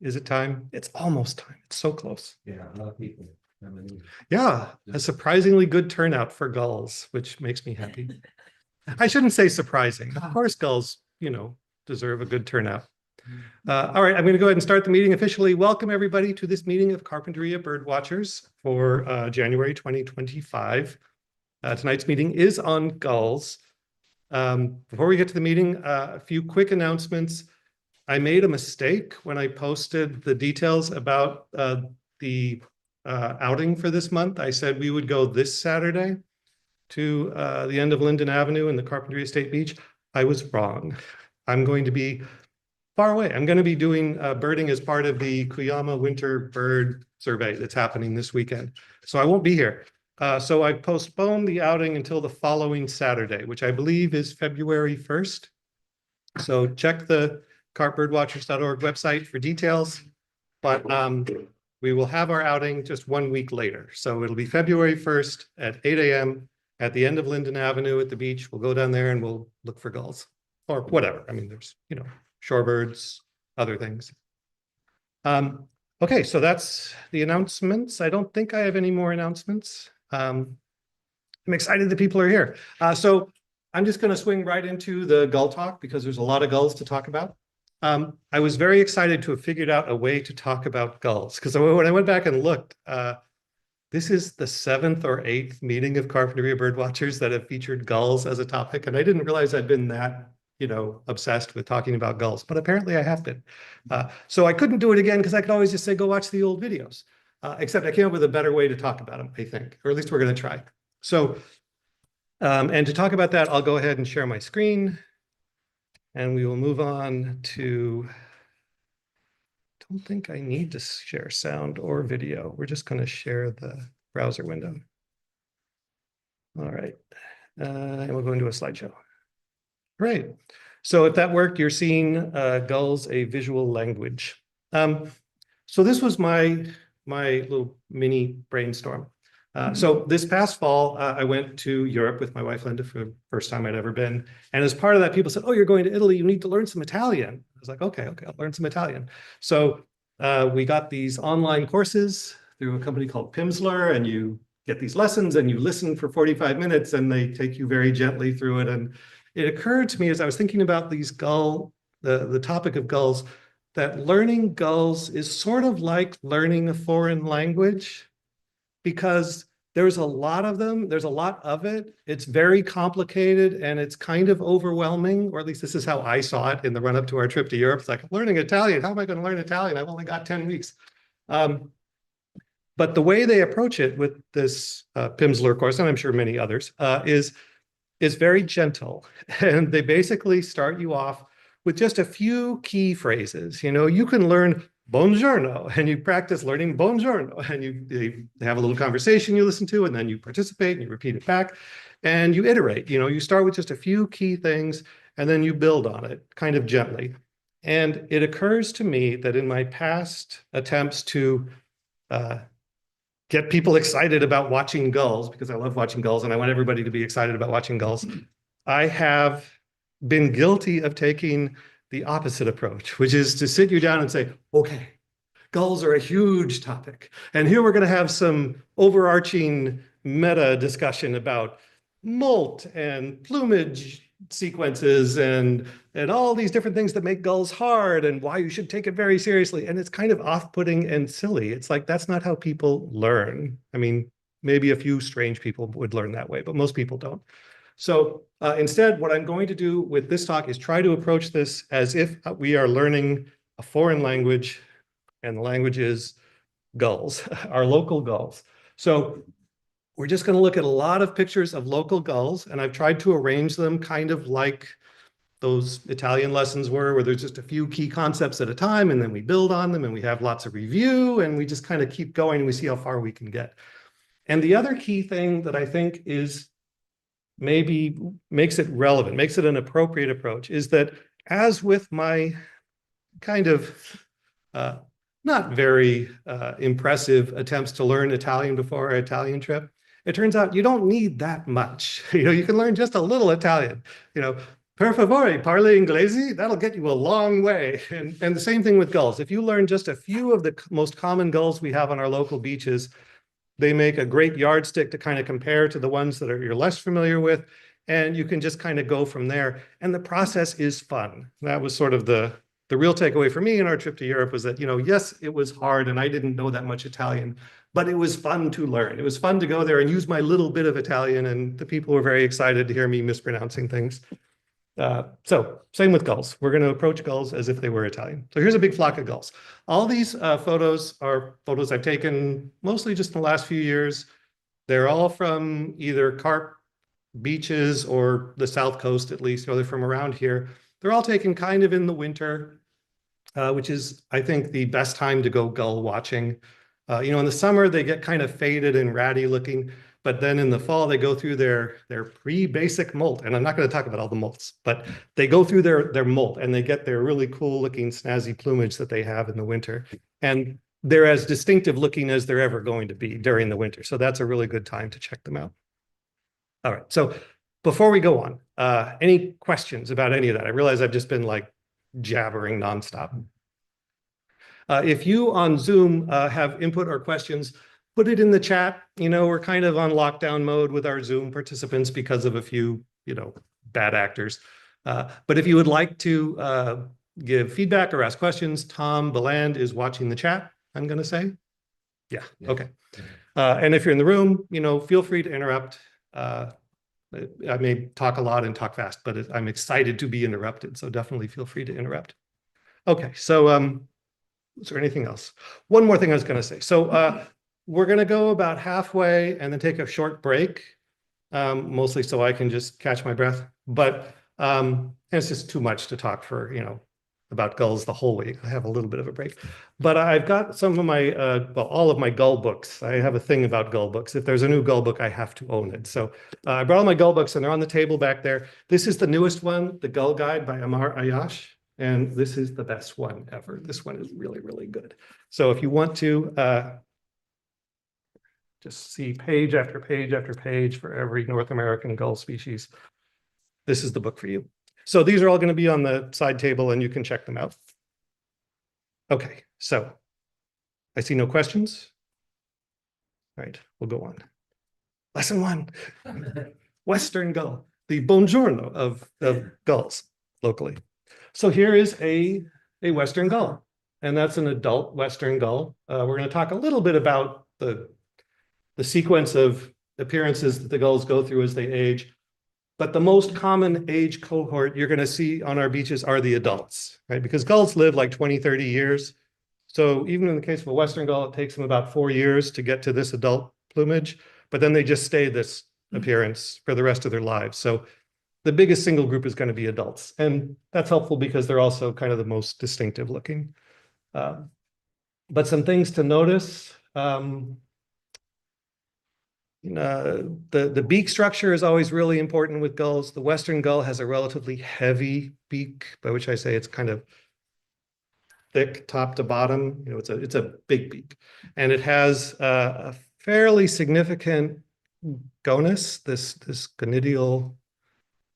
Is it time? It's almost time. It's so close. Yeah, a lot of people. Yeah, a surprisingly good turnout for Gulls, which makes me happy. I shouldn't say surprising. Of course, Gulls, deserve a good turnout. All right, I'm going to go ahead and start the meeting officially. Welcome, everybody, to this meeting of Carpinteria Birdwatchers for January 2025. Tonight's meeting is on Gulls. Before we get to the meeting, a few quick announcements. I made a mistake when I posted the details about the outing for this month. I said we would go this Saturday to the end of Linden Avenue and the Carpinteria State Beach. I was wrong. I'm going to be far away. I'm going to be doing birding as part of the Kuyama Winter Bird Survey that's happening this weekend. So I won't be here. So I postponed the outing until the following Saturday, which I believe is February 1st. So check the carpbirdwatchers.org website for details. But we will have our outing just 1 week later. So it'll be February 1st at 8 a.m. at the end of Linden Avenue at the beach. We'll go down there and we'll look for gulls or whatever. I mean, there's, shorebirds, other things. Okay, so that's the announcements. I don't think I have any more announcements. I'm excited that people are here. So I'm just going to swing right into the gull talk because there's a lot of gulls to talk about. I was very excited to have figured out a way to talk about gulls because when I went back and looked, this is the 7th or 8th meeting of Carpinteria Birdwatchers that have featured gulls as a topic. And I didn't realize I'd been that, obsessed with talking about gulls, but apparently I have been. So I couldn't do it again because I could always just say, go watch the old videos. Except I came up with a better way to talk about them, I think, or at least we're going to try. So, and to talk about that, I'll go ahead and share my screen. And we will move on to, don't think I need to share sound or video. We're just going to share the browser window. All right. And we'll go into a slideshow. Great. So if that worked, you're seeing gulls, a visual language. So this was my little mini brainstorm. So this past fall, I went to Europe with my wife, Linda, for the first time I'd ever been. And as part of that, people said, oh, you're going to Italy, you need to learn some Italian. I was like, okay, I'll learn some Italian. So we got these online courses through a company called Pimsleur, and you get these lessons and you listen for 45 minutes and they take you very gently through it. And it occurred to me as I was thinking about these the topic of gulls, that learning gulls is sort of like learning a foreign language. Because there's a lot of them, there's a lot of it. It's very complicated and it's kind of overwhelming, or at least this is how I saw it in the run-up to our trip to Europe. It's like, I'm learning Italian. How am I going to learn Italian? I've only got 10 weeks. But the way they approach it with this Pimsleur course, and I'm sure many others, is very gentle. And they basically start you off with just a few key phrases. You can learn buongiorno, and you practice learning buongiorno, and they have a little conversation you listen to, and then you participate and you repeat it back, and you iterate. You start with just a few key things, and then you build on it kind of gently. And it occurs to me that in my past attempts to get people excited about watching gulls, because I love watching gulls and I want everybody to be excited about watching gulls, I have been guilty of taking the opposite approach, which is to sit you down and say, okay, gulls are a huge topic. And here we're going to have some overarching meta discussion about molt and plumage sequences and all these different things that make gulls hard and why you should take it very seriously. And it's kind of off-putting and silly. It's like, that's not how people learn. I mean, maybe a few strange people would learn that way, but most people don't. So instead, what I'm going to do with this talk is try to approach this as if we are learning a foreign language, and the language is gulls, our local gulls. So we're just going to look at a lot of pictures of local gulls, and I've tried to arrange them kind of like those Italian lessons were, where there's just a few key concepts at a time, and then we build on them, and we have lots of review, and we just kind of keep going, and we see how far we can get. And the other key thing that I think is maybe makes it relevant, makes it an appropriate approach, is that as with my kind of not very impressive attempts to learn Italian before our Italian trip, it turns out you don't need that much. You can learn just a little Italian. Per favore, parli inglese? That'll get you a long way. And the same thing with gulls. If you learn just a few of the most common gulls we have on our local beaches, they make a great yardstick to kind of compare to the ones that you're less familiar with. And you can just kind of go from there. And the process is fun. That was sort of the real takeaway for me in our trip to Europe was that, yes, it was hard and I didn't know that much Italian, but it was fun to learn. It was fun to go there and use my little bit of Italian. And the people were very excited to hear me mispronouncing things. So same with gulls. We're going to approach gulls as if they were Italian. So here's a big flock of gulls. All these photos are photos I've taken mostly just in the last few years. They're all from either carp beaches or the South Coast, at least, or they're from around here. They're all taken kind of in the winter, which is, I think, the best time to go gull watching. In the summer, they get kind of faded and ratty looking. But then in the fall, they go through their pre-basic molt. And I'm not going to talk about all the molts, but they go through their molt and they get their really cool looking snazzy plumage that they have in the winter. And they're as distinctive looking as they're ever going to be during the winter. So that's a really good time to check them out. All right. So before we go on, any questions about any of that? I realize I've just been like jabbering nonstop. If you on Zoom have input or questions, put it in the chat. We're kind of on lockdown mode with our Zoom participants because of a few, bad actors. But if you would like to give feedback or ask questions, Tom Beland is watching the chat, I'm going to say. Yeah, okay. And if you're in the room, feel free to interrupt. I may talk a lot and talk fast, but I'm excited to be interrupted. So definitely feel free to interrupt. Okay, so is there anything else? One more thing I was going to say. So we're going to go about halfway and then take a short break, mostly so I can just catch my breath. But it's just too much to talk for, about gulls the whole week. I have a little bit of a break. But I've got some of my, all of my gull books. I have a thing about gull books. If there's a new gull book, I have to own it. So I brought all my gull books and they're on the table back there. This is the newest one, The Gull Guide by Amar Ayash. And this is the best one ever. This one is really, really good. So if you want to just see page after page after page for every North American gull species, this is the book for you. So these are all going to be on the side table and you can check them out. Okay, so I see no questions. All right, we'll go on. Lesson 1, Western gull, the buongiorno of gulls locally. So here is a Western gull, and that's an adult Western gull. We're going to talk a little bit about the sequence of appearances that the gulls go through as they age. But the most common age cohort you're going to see on our beaches are the adults, right? Because gulls live like 20, 30 years. So even in the case of a Western gull, it takes them about 4 years to get to this adult plumage, but then they just stay this appearance for the rest of their lives. So the biggest single group is going to be adults. And that's helpful because they're also kind of the most distinctive looking. But some things to notice. The beak structure is always really important with gulls. The Western gull has a relatively heavy beak, by which I say it's kind of thick top to bottom. It's a big beak, and it has a fairly significant gonus, this gonidial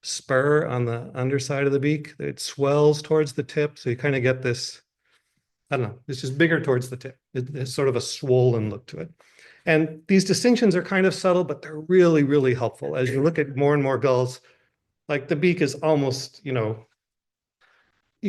spur on the underside of the beak. It swells towards the tip, so you kind of get this, I don't know, it's just bigger towards the tip. It's sort of a swollen look to it. And these distinctions are kind of subtle, but they're really, really helpful. As you look at more and more gulls, like the beak is almost, you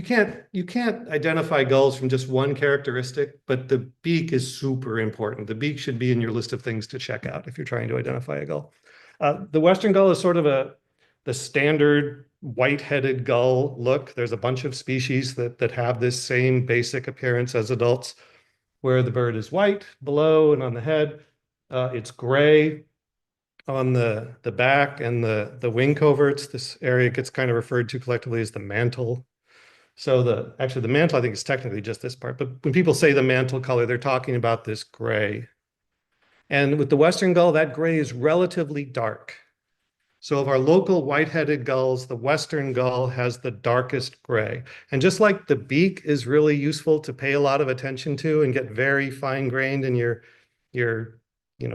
can't identify gulls from just one characteristic, but the beak is super important. The beak should be in your list of things to check out if you're trying to identify a gull. The Western gull is sort of the standard white-headed gull look. There's a bunch of species that have this same basic appearance as adults, where the bird is white below and on the head. It's gray on the back and the wing coverts. This area gets kind of referred to collectively as the mantle. So actually the mantle, I think, is technically just this part. But when people say the mantle color, they're talking about this gray. And with the Western gull, that gray is relatively dark. So of our local white-headed gulls, the Western gull has the darkest gray. And just like the beak is really useful to pay a lot of attention to and get very fine-grained in your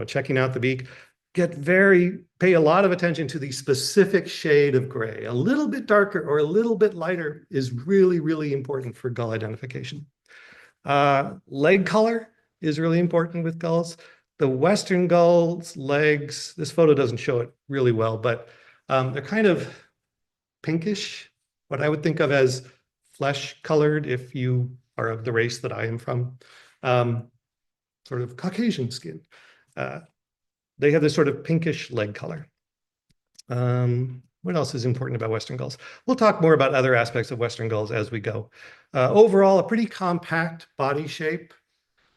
checking out the beak, pay a lot of attention to the specific shade of gray. A little bit darker or a little bit lighter is really, really important for gull identification. Leg color is really important with gulls. The Western gull's legs, this photo doesn't show it really well, but they're kind of pinkish, what I would think of as flesh colored if you are of the race that I am from, sort of Caucasian skin. They have this sort of pinkish leg color. What else is important about Western gulls? We'll talk more about other aspects of Western gulls as we go. Overall, a pretty compact body shape.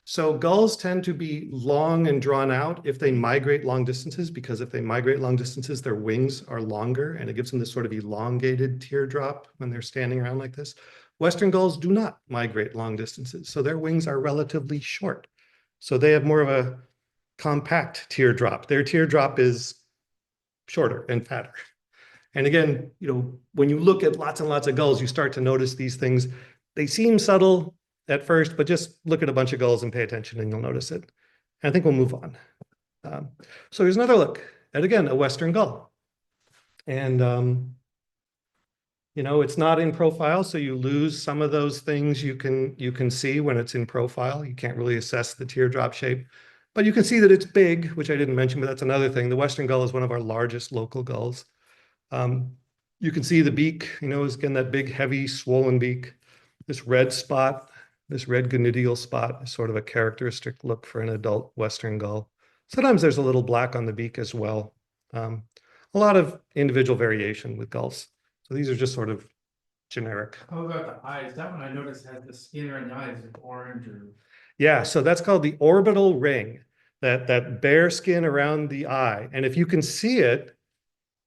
So gulls tend to be long and drawn out if they migrate long distances, because if they migrate long distances, their wings are longer and it gives them this sort of elongated teardrop when they're standing around like this. Western gulls do not migrate long distances, so their wings are relatively short. So they have more of a compact teardrop. Their teardrop is shorter and fatter. And again, when you look at lots and lots of gulls, you start to notice these things. They seem subtle at first, but just look at a bunch of gulls and pay attention and you'll notice it. And I think we'll move on. So here's another look at, again, a Western gull. And, it's not in profile, so you lose some of those things you can see when it's in profile. You can't really assess the teardrop shape, but you can see that it's big, which I didn't mention, but that's another thing. The Western gull is one of our largest local gulls. You can see the beak, is again that big, heavy, swollen beak. This red spot, this red gonidial spot is sort of a characteristic look for an adult Western gull. Sometimes there's a little black on the beak as well. A lot of individual variation with gulls. So these are just sort of generic. How about the eyes? That one I noticed has the skin around the eyes is orange or. Yeah, so that's called the orbital ring, that bare skin around the eye. And if you can see it,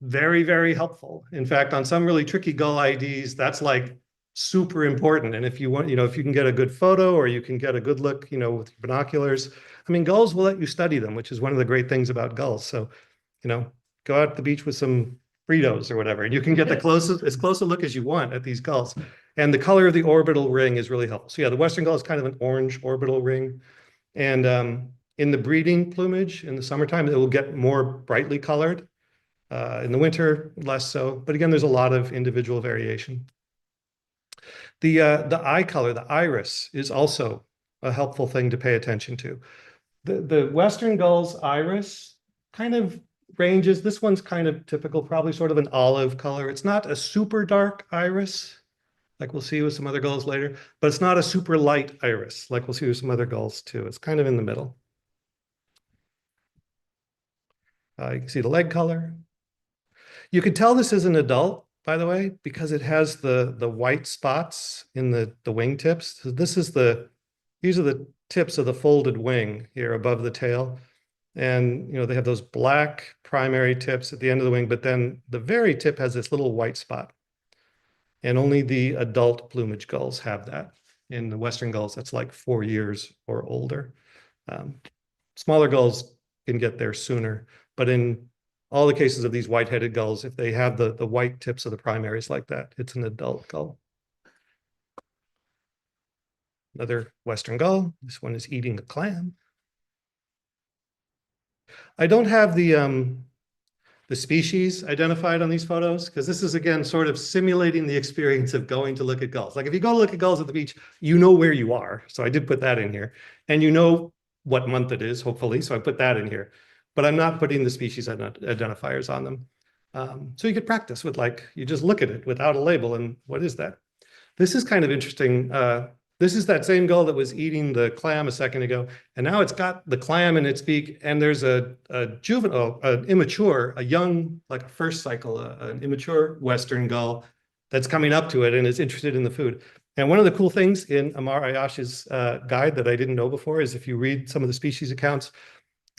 very, very helpful. In fact, on some really tricky gull IDs, that's like super important. And if you want, if you can get a good photo or you can get a good look, with binoculars, I mean, gulls will let you study them, which is one of the great things about gulls. So, go out to the beach with some Fritos or whatever, and you can get as close a look as you want at these gulls. And the color of the orbital ring is really helpful. So yeah, the Western gull is kind of an orange orbital ring. And in the breeding plumage in the summertime, it will get more brightly colored. In the winter, less so. But again, there's a lot of individual variation. The eye color, the iris, is also a helpful thing to pay attention to. The Western gull's iris kind of ranges. This one's kind of typical, probably sort of an olive color. It's not a super dark iris, like we'll see with some other gulls later, but it's not a super light iris, like we'll see with some other gulls too. It's kind of in the middle. You can see the leg color. You can tell this is an adult, by the way, because it has the white spots in the wingtips. So these are the tips of the folded wing here above the tail. And, they have those black primary tips at the end of the wing, but then the very tip has this little white spot. And only the adult plumage gulls have that. In the Western gulls, that's like 4 years or older. Smaller gulls can get there sooner, but in all the cases of these white-headed gulls, if they have the white tips of the primaries like that, it's an adult gull. Another Western gull. This one is eating a clam. I don't have the species identified on these photos because this is, again, sort of simulating the experience of going to look at gulls. Like if you go look at gulls at the beach, you know where you are. So I did put that in here. And you know what month it is, hopefully. So I put that in here. But I'm not putting the species identifiers on them. So you could practice with you just look at it without a label and what is that? This is kind of interesting. This is that same gull that was eating the clam a second ago. And now it's got the clam in its beak and there's a juvenile, an immature, a young, like a first cycle, an immature Western gull that's coming up to it and is interested in the food. And one of the cool things in Amar Ayash's guide that I didn't know before is if you read some of the species accounts,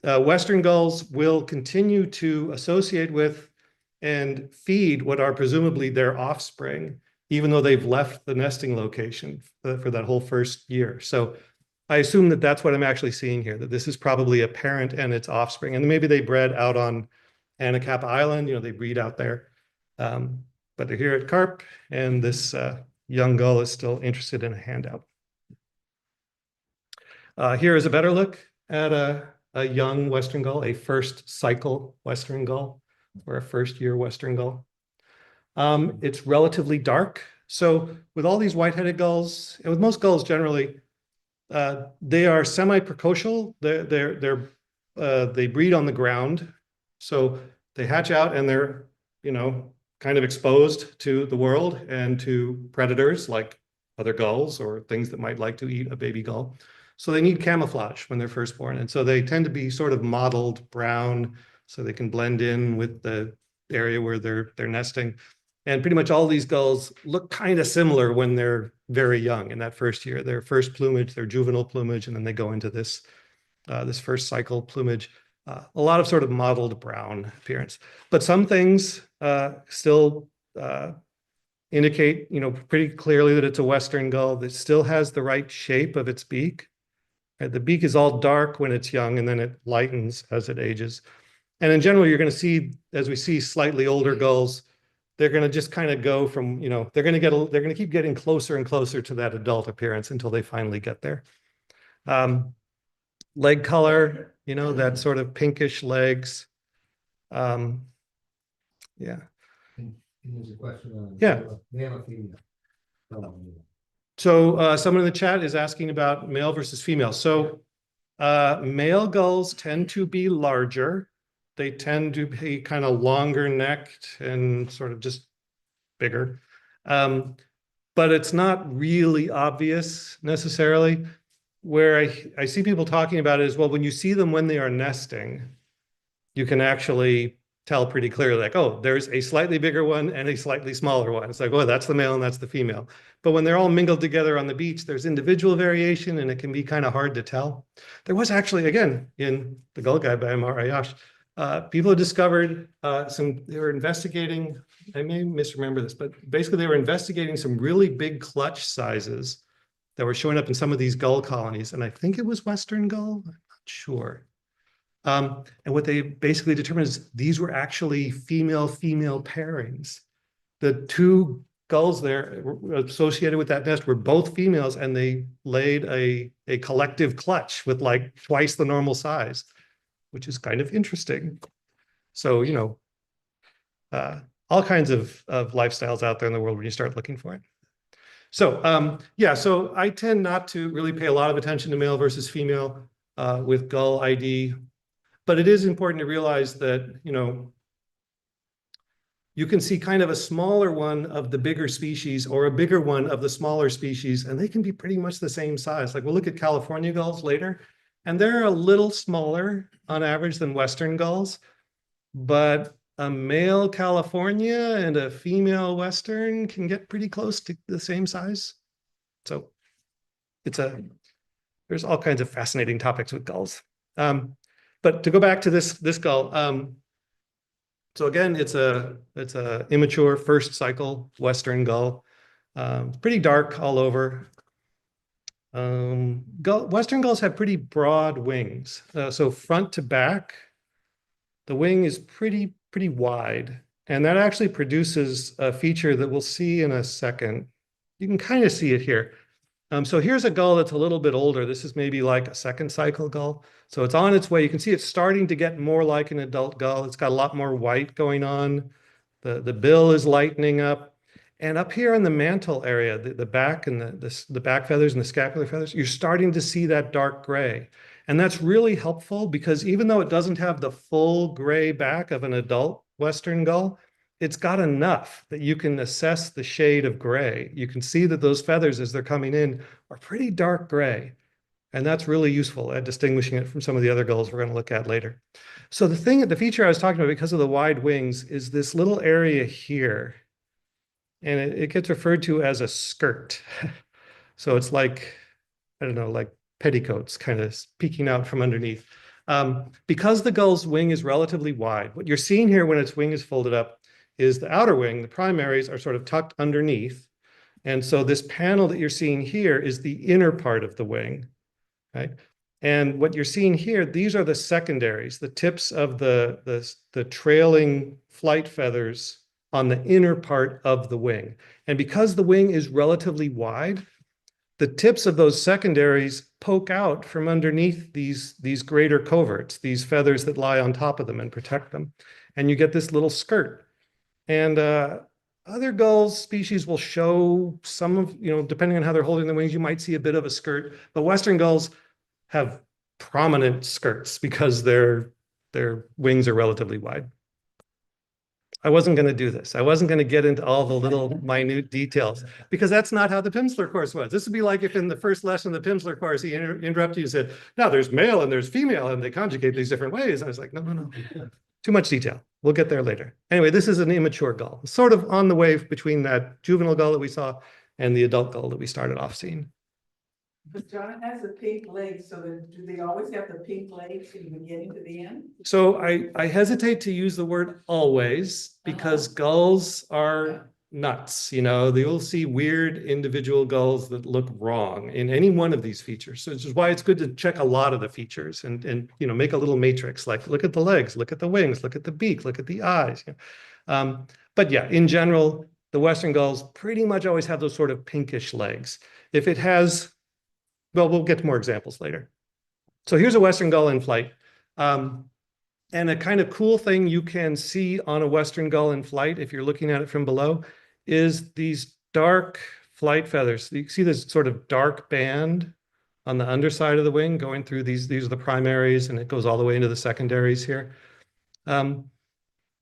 Western gulls will continue to associate with and feed what are presumably their offspring, even though they've left the nesting location for that whole first year. So I assume that that's what I'm actually seeing here, that this is probably a parent and its offspring. And maybe they bred out on Anacapa Island, they breed out there. But they're here at Carp, and this young gull is still interested in a handout. Here is a better look at a a young Western gull, a first cycle Western gull, or a first year Western gull. It's relatively dark. So with all these white-headed gulls, and with most gulls generally, they are semi-precocial. They breed on the ground. So they hatch out and they're, kind of exposed to the world and to predators like other gulls or things that might like to eat a baby gull. So they need camouflage when they're first born. And so they tend to be sort of mottled brown so they can blend in with the area where they're nesting. And pretty much all these gulls look kind of similar when they're very young in that first year. Their first plumage, their juvenile plumage, and then they go into this first cycle plumage. A lot of sort of mottled brown appearance. But some things still indicate, pretty clearly that it's a Western gull that still has the right shape of its beak. The beak is all dark when it's young, and then it lightens as it ages. And in general, you're going to see, as we see slightly older gulls, they're going to just kind of go from, they're going to keep getting closer and closer to that adult appearance until they finally get there. Leg color, that sort of pinkish legs. Yeah. And there's a question on. Yeah. Male or female? So someone in the chat is asking about male versus female. So male gulls tend to be larger. They tend to be kind of longer necked and sort of just bigger. But it's not really obvious necessarily. Where I see people talking about it is, well, when you see them when they are nesting, you can actually tell pretty clearly, like, oh, there's a slightly bigger one and a slightly smaller one. It's like, oh, that's the male and that's the female. But when they're all mingled together on the beach, there's individual variation and it can be kind of hard to tell. There was actually, again, in The Gull Guide by Amar Ayash, people had discovered they were investigating, I may misremember this, but basically they were investigating some really big clutch sizes that were showing up in some of these gull colonies. And I think it was Western gull, I'm not sure. And what they basically determined is these were actually female-female pairings. The two gulls there associated with that nest were both females, and they laid a collective clutch with like twice the normal size, which is kind of interesting. So, all kinds of lifestyles out there in the world when you start looking for it. So, yeah, so I tend not to really pay a lot of attention to male versus female with gull ID, but it is important to realize that, you can see kind of a smaller one of the bigger species or a bigger one of the smaller species, and they can be pretty much the same size. Like we'll look at California gulls later, and they're a little smaller on average than Western gulls, but a male California and a female Western can get pretty close to the same size. So there's all kinds of fascinating topics with gulls. But to go back to this gull, so again, it's a immature first cycle Western gull, pretty dark all over. Western gulls have pretty broad wings. So front to back, the wing is pretty wide, and that actually produces a feature that we'll see in a second. You can kind of see it here. So here's a gull that's a little bit older. This is maybe like a second cycle gull. So it's on its way. You can see it's starting to get more like an adult gull. It's got a lot more white going on. The bill is lightening up. And up here in the mantle area, the back and the back feathers and the scapular feathers, you're starting to see that dark gray. And that's really helpful because even though it doesn't have the full gray back of an adult Western gull, it's got enough that you can assess the shade of gray. You can see that those feathers as they're coming in are pretty dark gray. And that's really useful at distinguishing it from some of the other gulls we're going to look at later. So the feature I was talking about because of the wide wings is this little area here. And it gets referred to as a skirt. So it's like, I don't know, like petticoats kind of peeking out from underneath. Because the gull's wing is relatively wide, what you're seeing here when its wing is folded up is the outer wing, the primaries are sort of tucked underneath. And so this panel that you're seeing here is the inner part of the wing, right? And what you're seeing here, these are the secondaries, the tips of the trailing flight feathers on the inner part of the wing. And because the wing is relatively wide, the tips of those secondaries poke out from underneath these greater coverts, these feathers that lie on top of them and protect them. And you get this little skirt. And other gulls species will show some of, depending on how they're holding their wings, you might see a bit of a skirt. But Western gulls have prominent skirts because their wings are relatively wide. I wasn't going to do this. I wasn't going to get into all the little minute details because that's not how the Pimsleur course was. This would be like if in the first lesson of the Pimsleur course, he interrupted you and said, now there's male and there's female and they conjugate these different ways. I was like, no. Too much detail. We'll get there later. Anyway, this is an immature gull, sort of on the way between that juvenile gull that we saw and the adult gull that we started off seeing. But John has a pink leg, so do they always have the pink legs from the beginning to the end? So I hesitate to use the word always because gulls are nuts. You'll see weird individual gulls that look wrong in any one of these features. So this is why it's good to check a lot of the features and make a little matrix, like look at the legs, look at the wings, look at the beak, look at the eyes. But yeah, in general, the Western gulls pretty much always have those sort of pinkish legs. If it has, well, we'll get to more examples later. So here's a Western gull in flight. And a kind of cool thing you can see on a Western gull in flight, if you're looking at it from below, is these dark flight feathers. You see this sort of dark band on the underside of the wing going through these are the primaries, and it goes all the way into the secondaries here.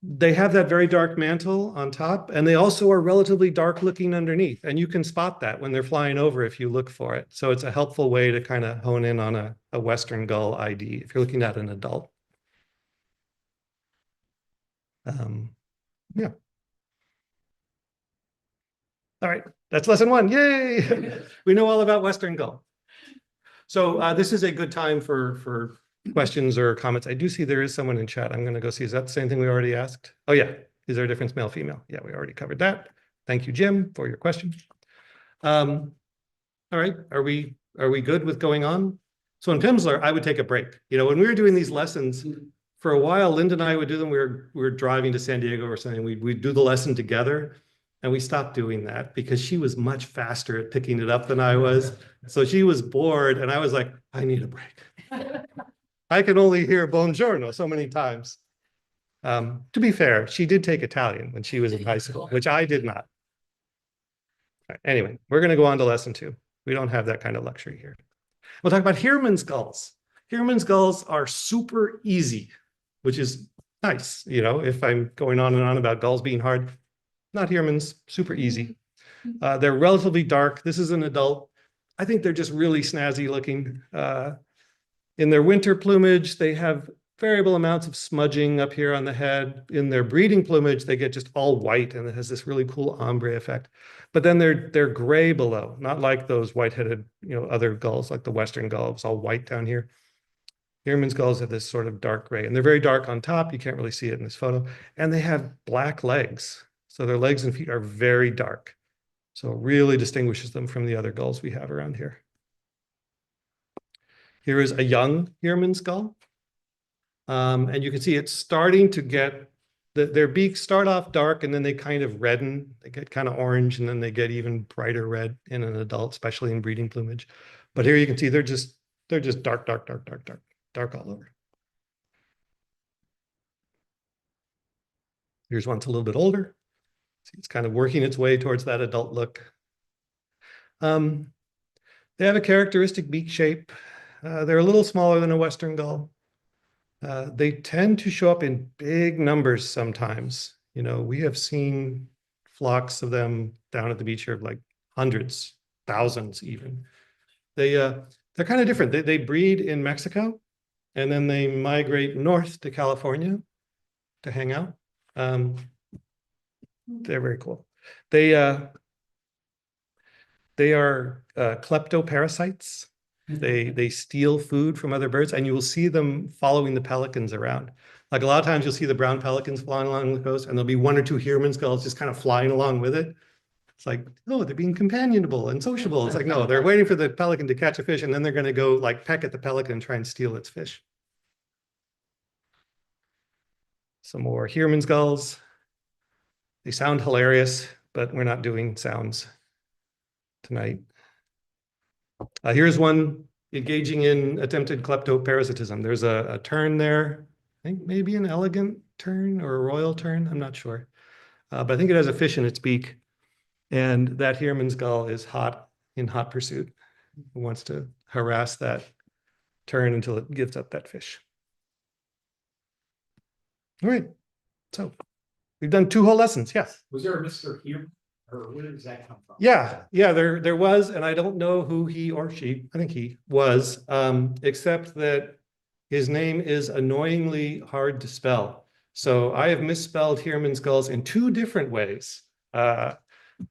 They have that very dark mantle on top, and they also are relatively dark looking underneath. And you can spot that when they're flying over if you look for it. So it's a helpful way to kind of hone in on a Western gull ID if you're looking at an adult. Yeah. All right, that's lesson 1. Yay! We know all about Western gull. So this is a good time for questions or comments. I do see there is someone in chat. I'm going to go see. Is that the same thing we already asked? Oh yeah. Is there a difference male female? Yeah, we already covered that. Thank you, Jim, for your question. All right, are we good with going on? So in Pimsleur, I would take a break. When we were doing these lessons, for a while, Linda and I would do them. We were driving to San Diego or something. We'd do the lesson together, and we stopped doing that because she was much faster at picking it up than I was. So she was bored, and I was like, I need a break. I can only hear buongiorno so many times. To be fair, she did take Italian when she was in high school, which I did not. Right, anyway, we're going to go on to lesson 2. We don't have that kind of luxury here. We'll talk about Heermann's gulls. Heermann's gulls are super easy, which is nice. If I'm going on and on about gulls being hard, not Heermann's, super easy. They're relatively dark. This is an adult. I think they're just really snazzy looking. In their winter plumage, they have variable amounts of smudging up here on the head. In their breeding plumage, they get just all white, and it has this really cool ombre effect. But then they're gray below, not like those white-headed, other gulls, like the Western gull. It's all white down here. Heermann's gulls have this sort of dark gray, and they're very dark on top. You can't really see it in this photo. And they have black legs. So their legs and feet are very dark. So it really distinguishes them from the other gulls we have around here. Here is a young Heermann's gull. And you can see it's starting to get, their beaks start off dark and then they kind of redden. They get kind of orange and then they get even brighter red in an adult, especially in breeding plumage. But here you can see they're just dark all over. Here's one that's a little bit older. See, it's kind of working its way towards that adult look. They have a characteristic beak shape. They're a little smaller than a Western gull. They tend to show up in big numbers sometimes. We have seen flocks of them down at the beach here of like hundreds, thousands even. They're kind of different. They breed in Mexico, and then they migrate north to California to hang out. They're very cool. They are kleptoparasites. They steal food from other birds, and you will see them following the pelicans around. Like a lot of times you'll see the brown pelicans flying along the coast, and there'll be 1 or 2 Heermann's gulls just kind of flying along with it. It's like, oh, they're being companionable and sociable. It's like, no, they're waiting for the pelican to catch a fish, and then they're going to go like peck at the pelican and try and steal its fish. Some more Heermann's gulls. They sound hilarious, but we're not doing sounds tonight. Here's one engaging in attempted kleptoparasitism. There's a tern there. I think maybe an elegant tern or a royal tern. I'm not sure. But I think it has a fish in its beak. And that Heerman's gull is in hot pursuit. It wants to harass that tern until it gives up that fish. All right. So we've done 2 whole lessons. Yes. Was there a Mr. here, or where does that come from? Yeah, there was, and I don't know who he or she, I think he was, except that his name is annoyingly hard to spell. So I have misspelled Heerman's gulls in 2 different ways.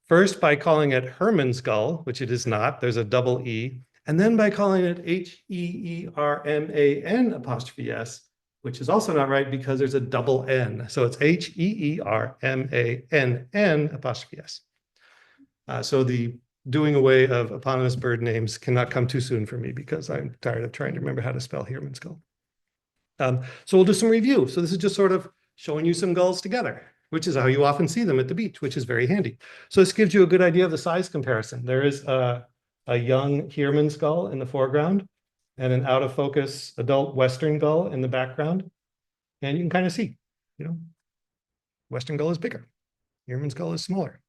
First by calling it Herman's gull, which it is not, there's a double E, and then by calling it Heerman', which is also not right because there's a double N. So it's Heermann'. So the doing away of eponymous bird names cannot come too soon for me because I'm tired of trying to remember how to spell Heerman's gull. So we'll do some review. So this is just sort of showing you some gulls together, which is how you often see them at the beach, which is very handy. So this gives you a good idea of the size comparison. There is a young Heerman's gull in the foreground and an out of focus adult Western gull in the background. And you can kind of see, Western gull is bigger. Heerman's gull is smaller.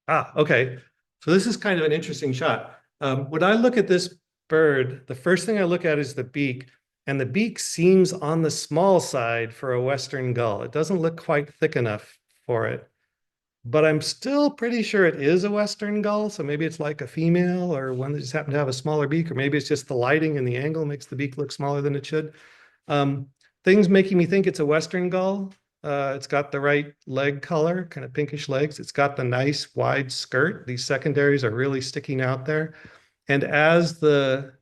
Okay. So this is kind of an interesting shot. When I look at this bird, the first thing I look at is the beak, and the beak seems on the small side for a Western gull. It doesn't look quite thick enough for it, but I'm still pretty sure it is a Western gull. So maybe it's like a female or one that just happened to have a smaller beak, or maybe it's just the lighting and the angle makes the beak look smaller than it should. Things making me think it's a Western gull. It's got the right leg color, kind of pinkish legs. It's got the nice wide skirt. These secondaries are really sticking out there. And as the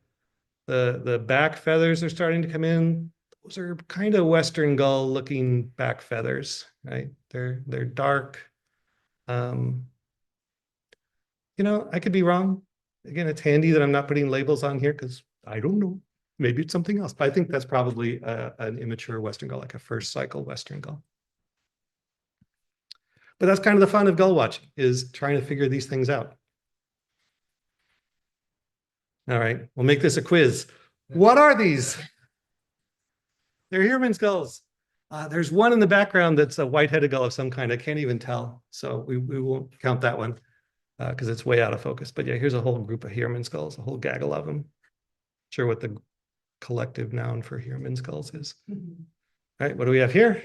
back feathers are starting to come in, those are kind of Western gull looking back feathers, right? They're dark. I could be wrong. Again, it's handy that I'm not putting labels on here because I don't know. Maybe it's something else, but I think that's probably an immature Western gull, like a first cycle Western gull. But that's kind of the fun of gull watching, is trying to figure these things out. All right, we'll make this a quiz. What are these? They're Heerman's gulls. There's one in the background that's a white-headed gull of some kind. I can't even tell, so we won't count that one because it's way out of focus. But yeah, here's a whole group of Heerman's gulls, a whole gaggle of them. Not sure what the collective noun for Heerman's gulls is. All right, what do we have here?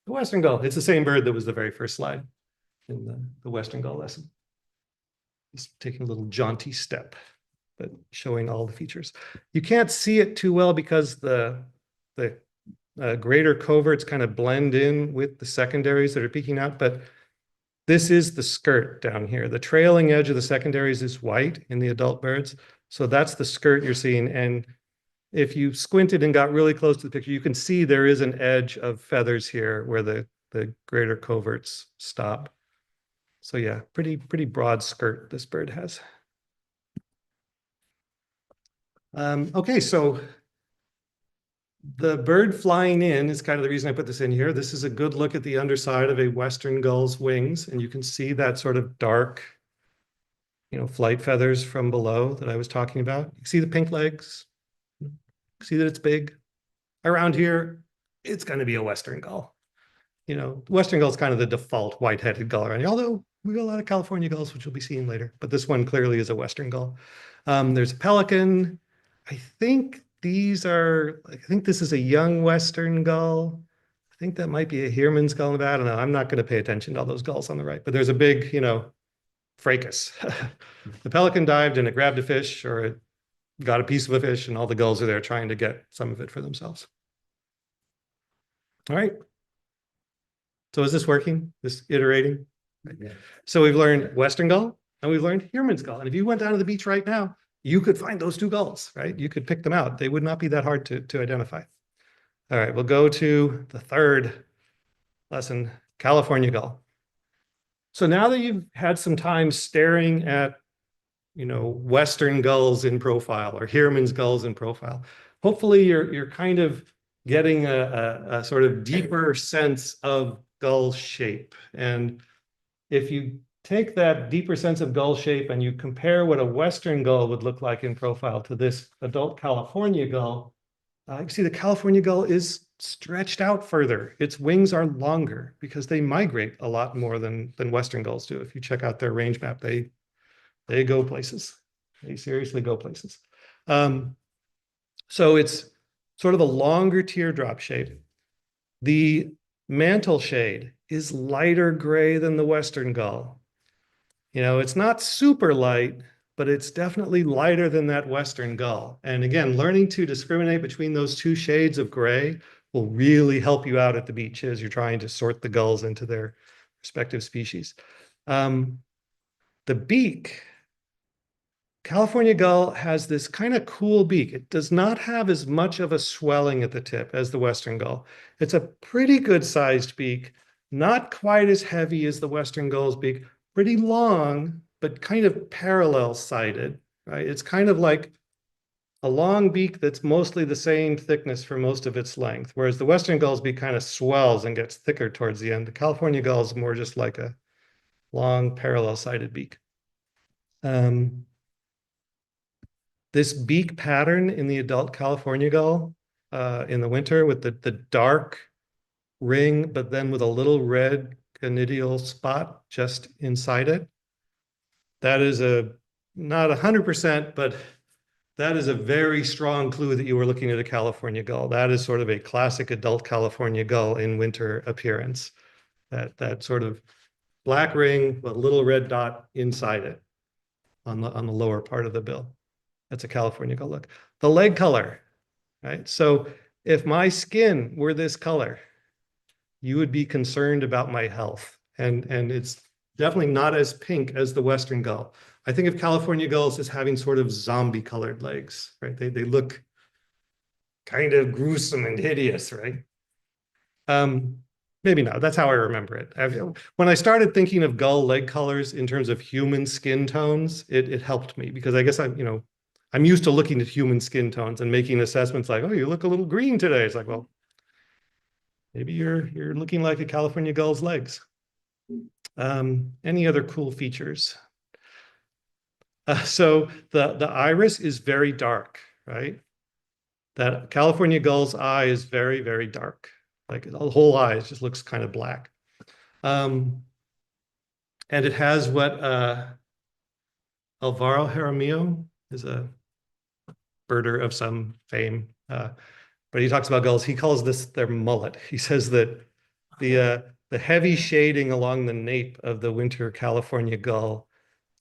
The Western gull. It's the same bird that was the very first slide in the Western gull lesson. Just taking a little jaunty step, but showing all the features. You can't see it too well because the greater coverts kind of blend in with the secondaries that are peeking out, but this is the skirt down here. The trailing edge of the secondaries is white in the adult birds. So that's the skirt you're seeing. And if you squinted and got really close to the picture, you can see there is an edge of feathers here where the greater coverts stop. So yeah, pretty broad skirt this bird has. Okay, so the bird flying in is kind of the reason I put this in here. This is a good look at the underside of a Western gull's wings, and you can see that sort of dark, flight feathers from below that I was talking about. You see the pink legs. See that it's big. Around here, it's going to be a Western gull. Western gull is kind of the default white-headed gull around here, although we got a lot of California gulls, which we'll be seeing later. But this one clearly is a Western gull. There's a pelican. I think this is a young Western gull. I think that might be a Heerman's gull in the back. I don't know. I'm not going to pay attention to all those gulls on the right. But there's a big, fracas. The pelican dived and it grabbed a fish, or it got a piece of a fish, and all the gulls are there trying to get some of it for themselves. All right. So is this working? This iterating? Yeah. So we've learned Western gull and we've learned Heerman's gull. And if you went down to the beach right now, you could find those 2 gulls, right? You could pick them out. They would not be that hard to identify. All right, we'll go to the third lesson, California gull. So now that you've had some time staring at Western gulls in profile or Heerman's gulls in profile, hopefully you're kind of getting a sort of deeper sense of gull shape. And if you take that deeper sense of gull shape and you compare what a Western gull would look like in profile to this adult California gull, you see the California gull is stretched out further. Its wings are longer because they migrate a lot more than Western gulls do. If you check out their range map, they go places. They seriously go places. So it's sort of a longer teardrop shape. The mantle shade is lighter gray than the Western gull. You know, it's not super light, but it's definitely lighter than that Western gull. And again, learning to discriminate between those two shades of gray will really help you out at the beach as you're trying to sort the gulls into their respective species. The beak, California gull has this kind of cool beak. It does not have as much of a swelling at the tip as the Western gull. It's a pretty good sized beak, not quite as heavy as the Western gull's beak, pretty long, but kind of parallel sided, right? It's kind of like a long beak that's mostly the same thickness for most of its length, whereas the Western gull's beak kind of swells and gets thicker towards the end. The California gull is more just like a long parallel sided beak. This beak pattern in the adult California gull in the winter with the dark ring, but then with a little red conidial spot just inside it. That is not 100%, but that is a very strong clue that you were looking at a California gull. That is sort of a classic adult California gull in winter appearance. That sort of black ring with a little red dot inside it on the lower part of the bill. That's a California gull look. The leg color, right? So if my skin were this color, you would be concerned about my health. And it's definitely not as pink as the Western gull. I think of California gulls as having sort of zombie colored legs, right? They look kind of gruesome and hideous, right? Maybe not. That's how I remember it. When I started thinking of gull leg colors in terms of human skin tones, it helped me because I guess I'm used to looking at human skin tones and making assessments like, oh, you look a little green today. It's like, well, maybe you're looking like a California gull's legs. Any other cool features? So the iris is very dark, right? That California gull's eye is very, very dark. Like the whole eye just looks kind of black. And it has what Alvaro Jaramillo is a birder of some fame. But he talks about gulls. He calls this their mullet. He says that the heavy shading along the nape of the winter California gull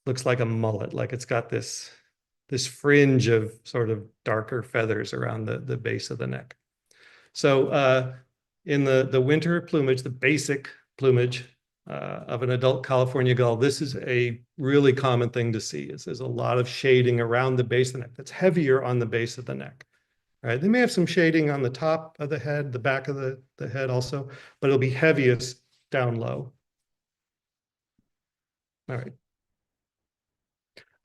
looks like a mullet, like it's got this fringe of sort of darker feathers around the base of the neck. So in the winter plumage, the basic plumage of an adult California gull, this is a really common thing to see. There's a lot of shading around the base of the neck that's heavier on the base of the neck. Right? They may have some shading on the top of the head, the back of the head also, but it'll be heaviest down low. All right.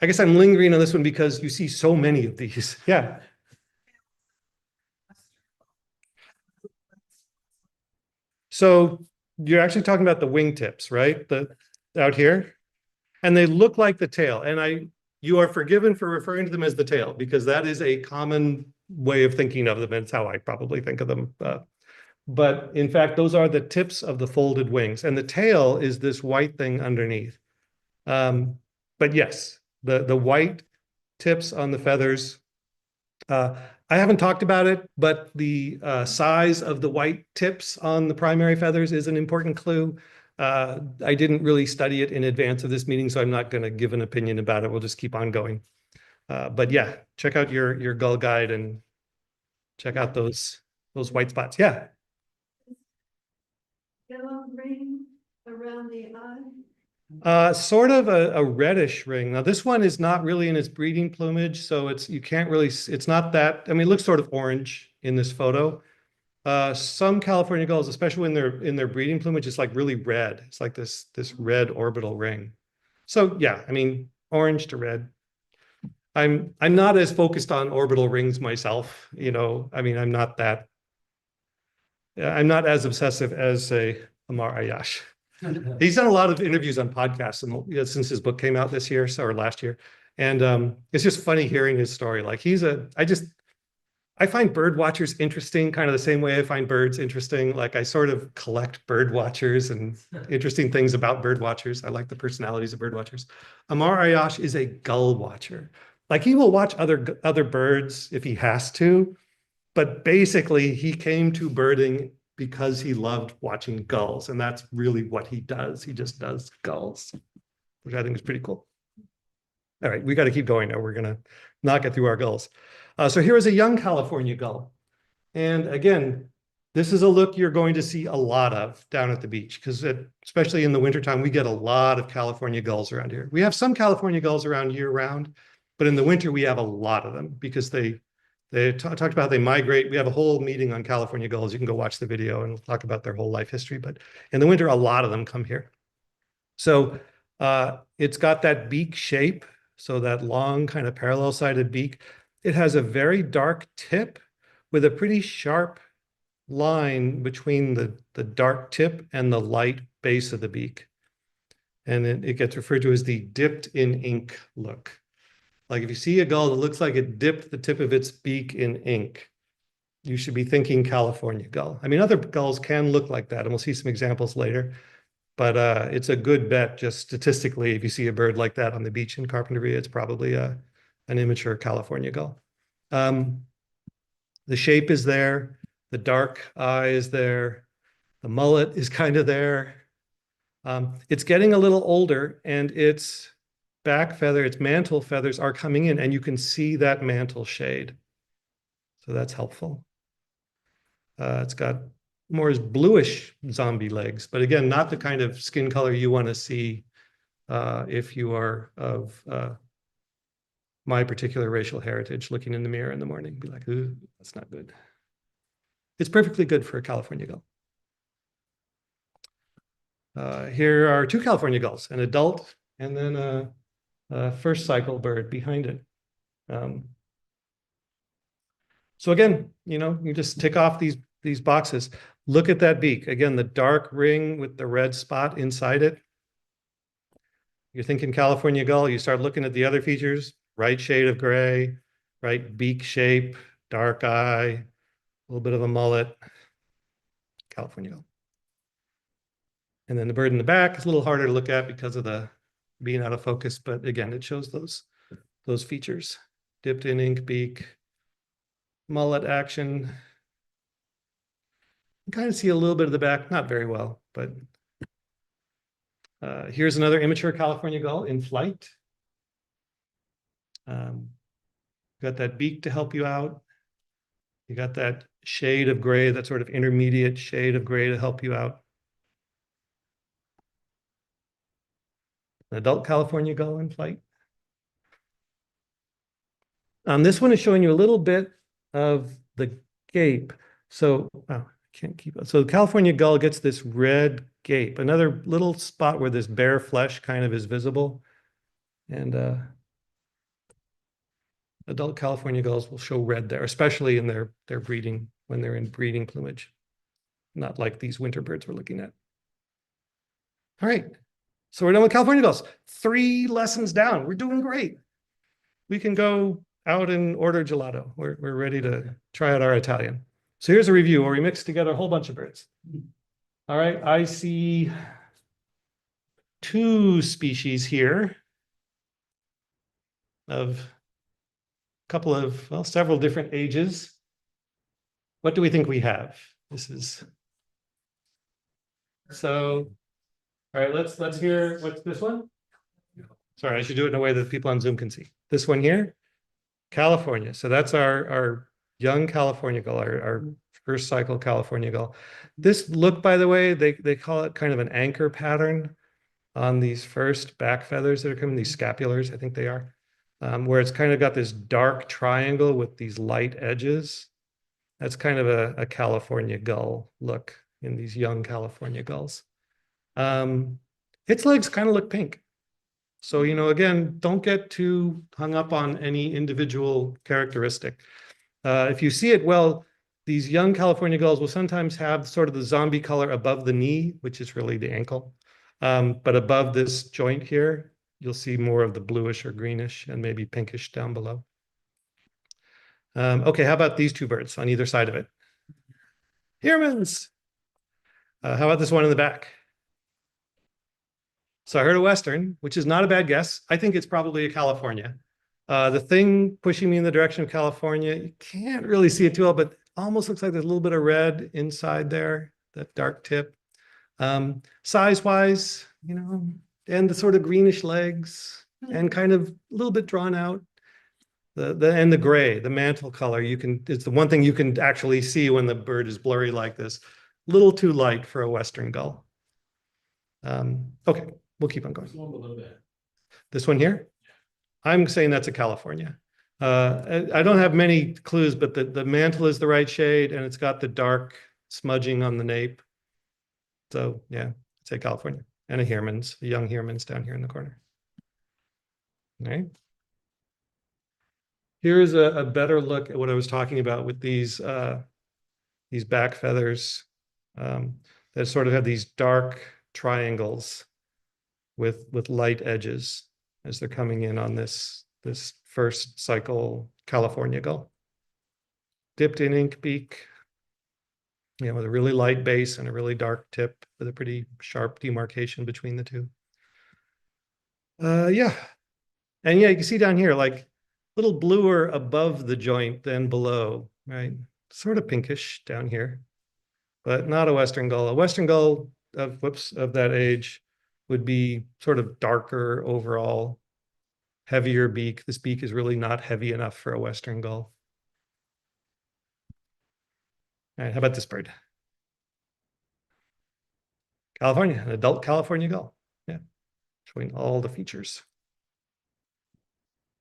I guess I'm lingering on this one because you see so many of these. Yeah. So you're actually talking about the wingtips, right? Out here. And they look like the tail. And you are forgiven for referring to them as the tail because that is a common way of thinking of them. And it's how I probably think of them. But in fact, those are the tips of the folded wings. And the tail is this white thing underneath. But yes, the white tips on the feathers. I haven't talked about it, but the size of the white tips on the primary feathers is an important clue. I didn't really study it in advance of this meeting, so I'm not going to give an opinion about it. We'll just keep on going. But yeah, check out your gull guide and check out those white spots. Yeah. Yellow ring around the eye. Sort of a reddish ring. Now this one is not really in its breeding plumage, so you can't really, it's not that, I mean, it looks sort of orange in this photo. Some California gulls, especially when they're in their breeding plumage, it's like really red. It's like this red orbital ring. So yeah, I mean, orange to red. I'm not as focused on orbital rings myself, I mean, I'm not as obsessive as say Amar Ayash. He's done a lot of interviews on podcasts and since his book came out this year, or last year. And it's just funny hearing his story. Like I find bird watchers interesting, kind of the same way I find birds interesting. Like I sort of collect bird watchers and interesting things about bird watchers. I like the personalities of bird watchers. Amar Ayash is a gull watcher. Like he will watch other birds if he has to, but basically he came to birding because he loved watching gulls, and that's really what he does. He just does gulls, which I think is pretty cool. All right, we got to keep going now. We're gonna not get through our gulls. So here is a young California gull. And again, this is a look you're going to see a lot of down at the beach, because especially in the wintertime, we get a lot of California gulls around here. We have some California gulls around year round, but in the winter we have a lot of them because they talked about how they migrate. We have a whole meeting on California gulls. You can go watch the video and talk about their whole life history. But in the winter, a lot of them come here. So it's got that beak shape. So that long kind of parallel-sided beak. It has a very dark tip with a pretty sharp line between the dark tip and the light base of the beak. And it gets referred to as the dipped in ink look. Like if you see a gull that looks like it dipped the tip of its beak in ink, you should be thinking California gull. I mean, other gulls can look like that, and we'll see some examples later. But it's a good bet, just statistically, if you see a bird like that on the beach in Carpinteria, it's probably an immature California gull. The shape is there. The dark eye is there. The mullet is kind of there. It's getting a little older, and its back feather, its mantle feathers are coming in, and you can see that mantle shade. So that's helpful. It's got more bluish zombie legs, but again, not the kind of skin color you want to see if you are of my particular racial heritage, looking in the mirror in the morning, be like, ooh, that's not good. It's perfectly good for a California gull. Here are two California gulls, an adult and then a first cycle bird behind it. So again, you just tick off these boxes. Look at that beak. Again, the dark ring with the red spot inside it. You're thinking California gull, you start looking at the other features, right shade of gray, right beak shape, dark eye, a little bit of a mullet, California gull. And then the bird in the back is a little harder to look at because of the being out of focus, but again, it shows those features. Dipped in ink beak, mullet action. You kind of see a little bit of the back, not very well, but here's another immature California gull in flight. Got that beak to help you out. You got that shade of gray, that sort of intermediate shade of gray to help you out. An adult California gull in flight. This one is showing you a little bit of the gape. So, I can't keep it. So the California gull gets this red gape, another little spot where this bare flesh kind of is visible. And adult California gulls will show red there, especially in their breeding, when they're in breeding plumage. Not like these winter birds we're looking at. All right. So we're done with California gulls. 3 lessons down. We're doing great. We can go out and order gelato. We're ready to try out our Italian. So here's a review where we mix together a whole bunch of birds. All right, I see 2 species here of a couple of, well, several different ages. What do we think we have? This is so. All right, let's hear, what's this one? Sorry, I should do it in a way that people on Zoom can see. This one here, California. So that's our young California gull, our first cycle California gull. This look, by the way, they call it kind of an anchor pattern on these first back feathers that are coming, these scapulars, I think they are, where it's kind of got this dark triangle with these light edges. That's kind of a California gull look in these young California gulls. Its legs kind of look pink. So, again, don't get too hung up on any individual characteristic. If you see it well, these young California gulls will sometimes have sort of the zombie color above the knee, which is really the ankle. But above this joint here, you'll see more of the bluish or greenish and maybe pinkish down below. Okay, how about these two birds on either side of it? Hermans. How about this one in the back? So I heard a Western, which is not a bad guess. I think it's probably a California. The thing pushing me in the direction of California, you can't really see it too well, but almost looks like there's a little bit of red inside there, that dark tip. Size-wise, you know, and the sort of greenish legs and kind of a little bit drawn out. And the gray, the mantle color, it's the one thing you can actually see when the bird is blurry like this. Little too light for a Western gull. Okay, we'll keep on going. This one here? I'm saying that's a California. I don't have many clues, but the mantle is the right shade and it's got the dark smudging on the nape. So yeah, I'd say California. And a young Hermans down here in the corner. All right. Here's a better look at what I was talking about with these back feathers that sort of have these dark triangles with light edges as they're coming in on this first cycle California gull. Dipped in ink beak, you know, with a really light base and a really dark tip with a pretty sharp demarcation between the two. Yeah. And yeah, you can see down here, like a little bluer above the joint than below, right? Sort of pinkish down here, but not a Western gull. A Western gull of that age would be sort of darker overall, heavier beak. This beak is really not heavy enough for a Western gull. All right, how about this bird? California, an adult California gull. Yeah, showing all the features.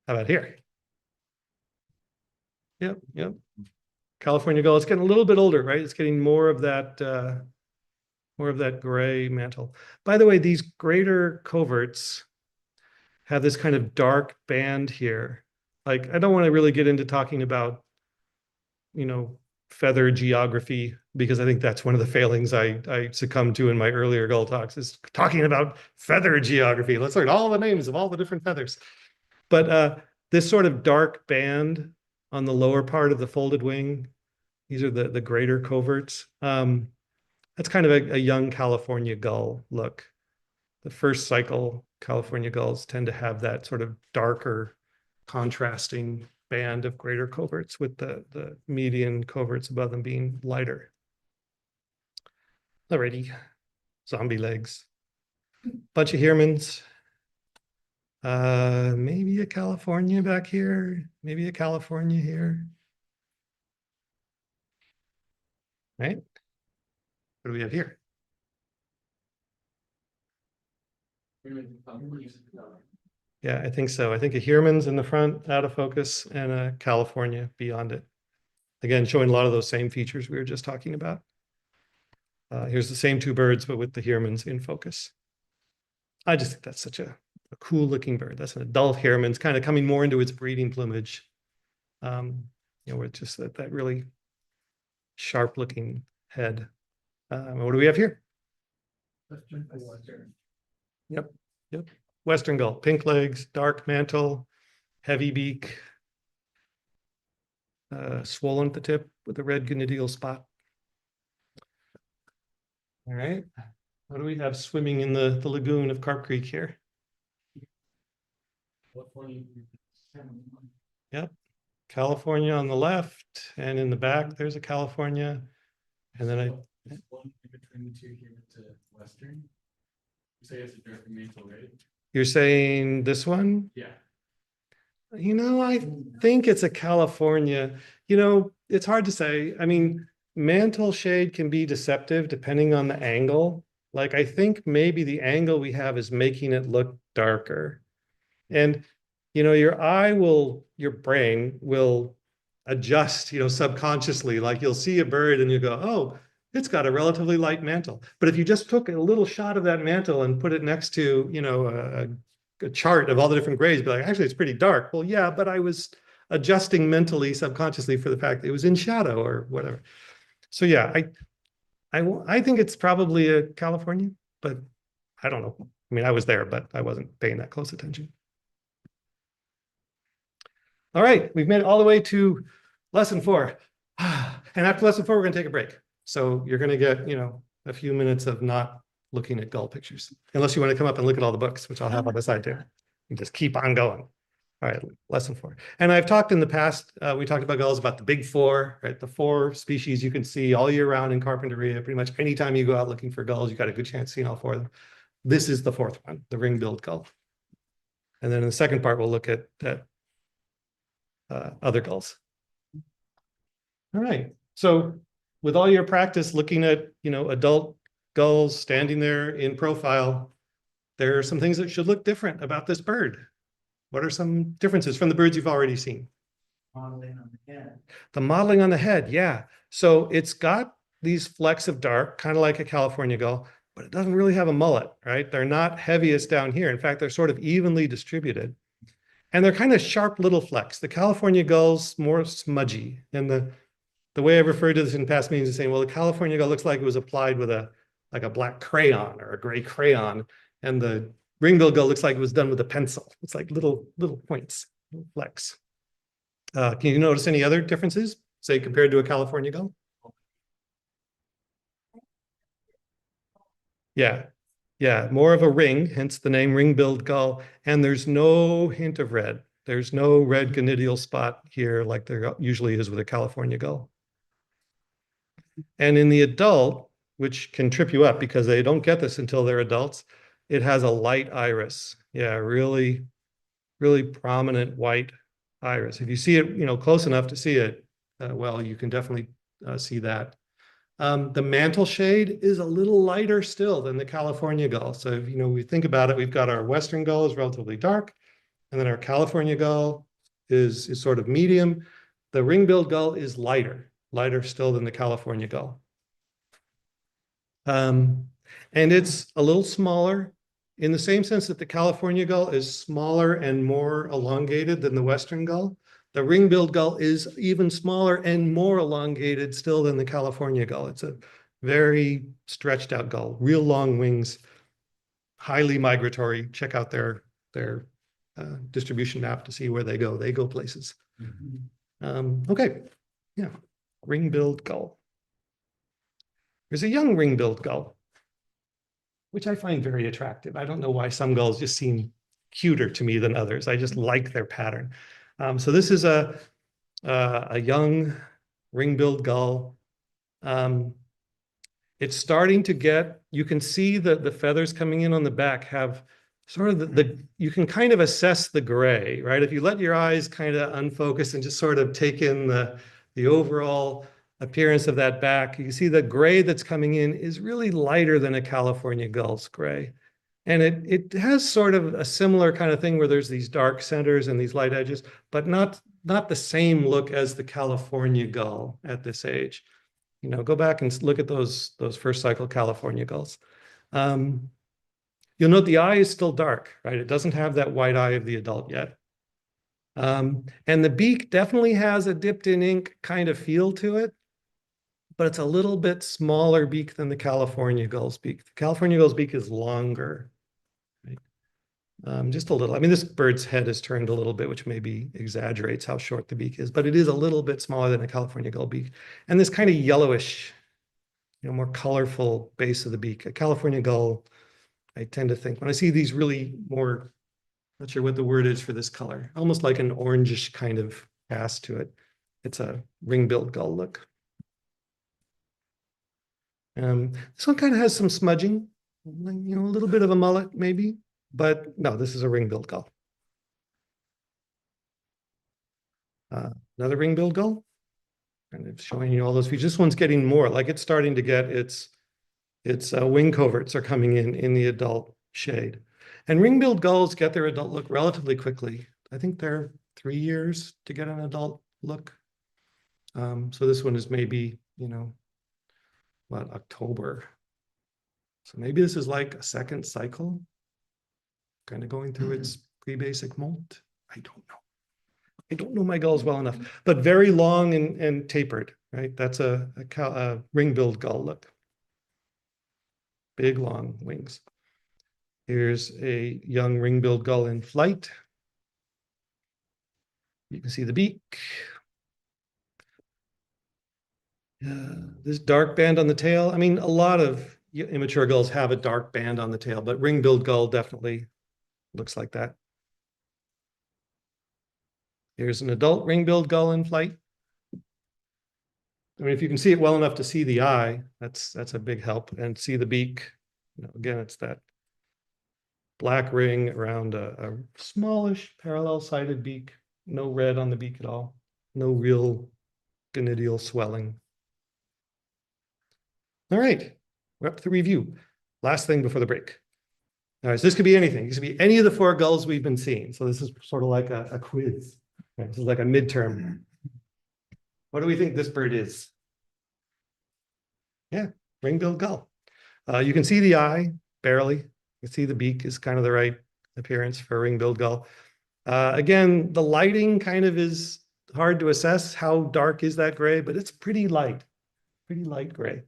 How about here? Yep. California gull. It's getting a little bit older, right? It's getting more of that gray mantle. By the way, these greater coverts have this kind of dark band here. Like, I don't want to really get into talking about, you know, feather geography, because I think that's one of the failings I succumbed to in my earlier gull talks, is talking about feather geography. Let's learn all the names of all the different feathers. But this sort of dark band on the lower part of the folded wing, these are the greater coverts. That's kind of a young California gull look. The first cycle California gulls tend to have that sort of darker contrasting band of greater coverts, with the median coverts above them being lighter. Alrighty, zombie legs. Bunch of Hermans. Maybe a California back here, maybe a California here. Right? What do we have here? Yeah, I think so. I think a Hermans in the front, out of focus, and a California beyond it. Again, showing a lot of those same features we were just talking about. Here's the same two birds, but with the Hermans in focus. I just think that's such a cool looking bird. That's an adult Hermans, kind of coming more into its breeding plumage. You know, with just that really sharp looking head. What do we have here? Yep. Western gull, pink legs, dark mantle, heavy beak, swollen at the tip with a red gonidial spot. All right. What do we have swimming in the lagoon of Carp Creek here? Yep. California on the left, and in the back, there's a California. And then one between the two here to Western. You say it's a dark mantle, right? You're saying this one? Yeah. You know, I think it's a California. You know, it's hard to say. I mean, mantle shade can be deceptive depending on the angle. Like, I think maybe the angle we have is making it look darker. And, you know, your brain will adjust, you know, subconsciously. Like, you'll see a bird and you go, oh, it's got a relatively light mantle. But if you just took a little shot of that mantle and put it next to, you know, a chart of all the different grays, be like, actually, it's pretty dark. Well, yeah, but I was adjusting mentally, subconsciously, for the fact that it was in shadow or whatever. So yeah, I think it's probably a California, but I don't know. I mean, I was there, but I wasn't paying that close attention. All right, we've made it all the way to lesson 4. And after lesson 4, we're going to take a break. So you're going to get, a few minutes of not looking at gull pictures, unless you want to come up and look at all the books, which I'll have on the side too. And just keep on going. All right, lesson 4. And I've talked in the past, we talked about gulls, about the big 4, right? The 4 species you can see all year round in Carpinteria. Pretty much anytime you go out looking for gulls, you got a good chance of seeing all 4 of them. This is the 4th one, the ring-billed gull. And then in the second part, we'll look at other gulls. All right, so with all your practice looking at, adult gulls standing there in profile, there are some things that should look different about this bird. What are some differences from the birds you've already seen? Modeling on the head. The modeling on the head, yeah. So it's got these flecks of dark, kind of like a California gull, but it doesn't really have a mullet, right? They're not heaviest down here. In fact, they're sort of evenly distributed. And they're kind of sharp little flecks. The California gull's more smudgy. And the way I've referred to this in past meetings is saying, well, the California gull looks like it was applied with a black crayon or a gray crayon. And the ring-billed gull looks like it was done with a pencil. It's like little points, little flecks. Can you notice any other differences, say, compared to a California gull? Yeah, more of a ring, hence the name ring-billed gull. And there's no hint of red. There's no red gonidial spot here like there usually is with a California gull. And in the adult, which can trip you up because they don't get this until they're adults, it has a light iris. Yeah, really, really prominent white iris. If you see it, close enough to see it, well, you can definitely see that. The mantle shade is a little lighter still than the California gull. So if we think about it, we've got our Western gull is relatively dark, and then our California gull is sort of medium. The ring-billed gull is lighter still than the California gull. And it's a little smaller in the same sense that the California gull is smaller and more elongated than the Western gull. The ring-billed gull is even smaller and more elongated still than the California gull. It's a very stretched out gull, real long wings, highly migratory. Check out their distribution map to see where they go. They go places. Okay, yeah, ring-billed gull. There's a young ring-billed gull, which I find very attractive. I don't know why some gulls just seem cuter to me than others. I just like their pattern. So this is a young ring-billed gull. It's starting to get, you can see that the feathers coming in on the back have sort of you can kind of assess the gray, right? If you let your eyes kind of unfocus and just sort of take in the overall appearance of that back, you can see the gray that's coming in is really lighter than a California gull's gray. And it has sort of a similar kind of thing where there's these dark centers and these light edges, but not the same look as the California gull at this age. Go back and look at those first cycle California gulls. You'll note the eye is still dark, right? It doesn't have that white eye of the adult yet. And the beak definitely has a dipped in ink kind of feel to it, but it's a little bit smaller beak than the California gull's beak. The California gull's beak is longer. Just a little. I mean, this bird's head is turned a little bit, which maybe exaggerates how short the beak is, but it is a little bit smaller than a California gull beak. And this kind of yellowish, more colorful base of the beak. A California gull, I tend to think, when I see these really more, not sure what the word is for this color, almost like an orangish kind of cast to it. It's a ring-billed gull look. This one kind of has some smudging, a little bit of a mullet maybe. But no, this is a ring-billed gull. Another ring-billed gull, kind of showing you all those features. This one's getting more, like it's starting to get its wing coverts are coming in the adult shade. And ring-billed gulls get their adult look relatively quickly. I think they're 3 years to get an adult look. So this one is maybe, October. So maybe this is like a second cycle, kind of going through its pre-basic molt. I don't know my gulls well enough, but very long and tapered, right? That's a ring-billed gull look. Big, long wings. Here's a young ring-billed gull in flight. You can see the beak. This dark band on the tail. I mean, a lot of immature gulls have a dark band on the tail, but ring-billed gull definitely looks like that. Here's an adult ring-billed gull in flight. I mean, if you can see it well enough to see the eye, that's a big help, and see the beak. Again, it's that black ring around a smallish parallel-sided beak. No red on the beak at all. No real gonidial swelling. All right, we're up to the review. Last thing before the break. All right, so this could be anything. This could be any of the 4 gulls we've been seeing. So this is sort of like a quiz. Right? This is like a midterm. What do we think this bird is? Yeah, ring-billed gull. You can see the eye, barely. You can see the beak is kind of the right appearance for a ring-billed gull. Again, the lighting kind of is hard to assess. How dark is that gray? But it's pretty light gray.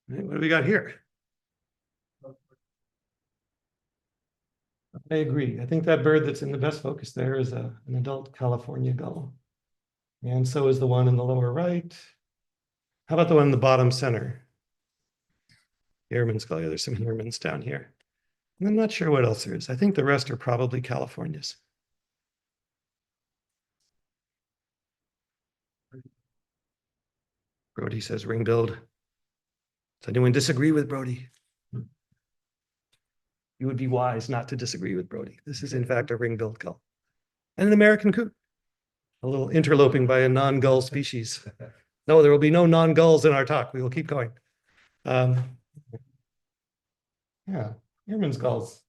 Right, what do we got here? I agree. I think that bird that's in the best focus there is an adult California gull. And so is the one in the lower right. How about the one in the bottom center? Airman's gull. Yeah, there's some Airmans down here. And I'm not sure what else there is. I think the rest are probably Californias. Brody says ring-billed. Does anyone disagree with Brody? You would be wise not to disagree with Brody. This is in fact a ring-billed gull. And an American coot. A little interloping by a non-gull species. No, there will be no non-gulls in our talk. We will keep going. Yeah, Airman's gulls.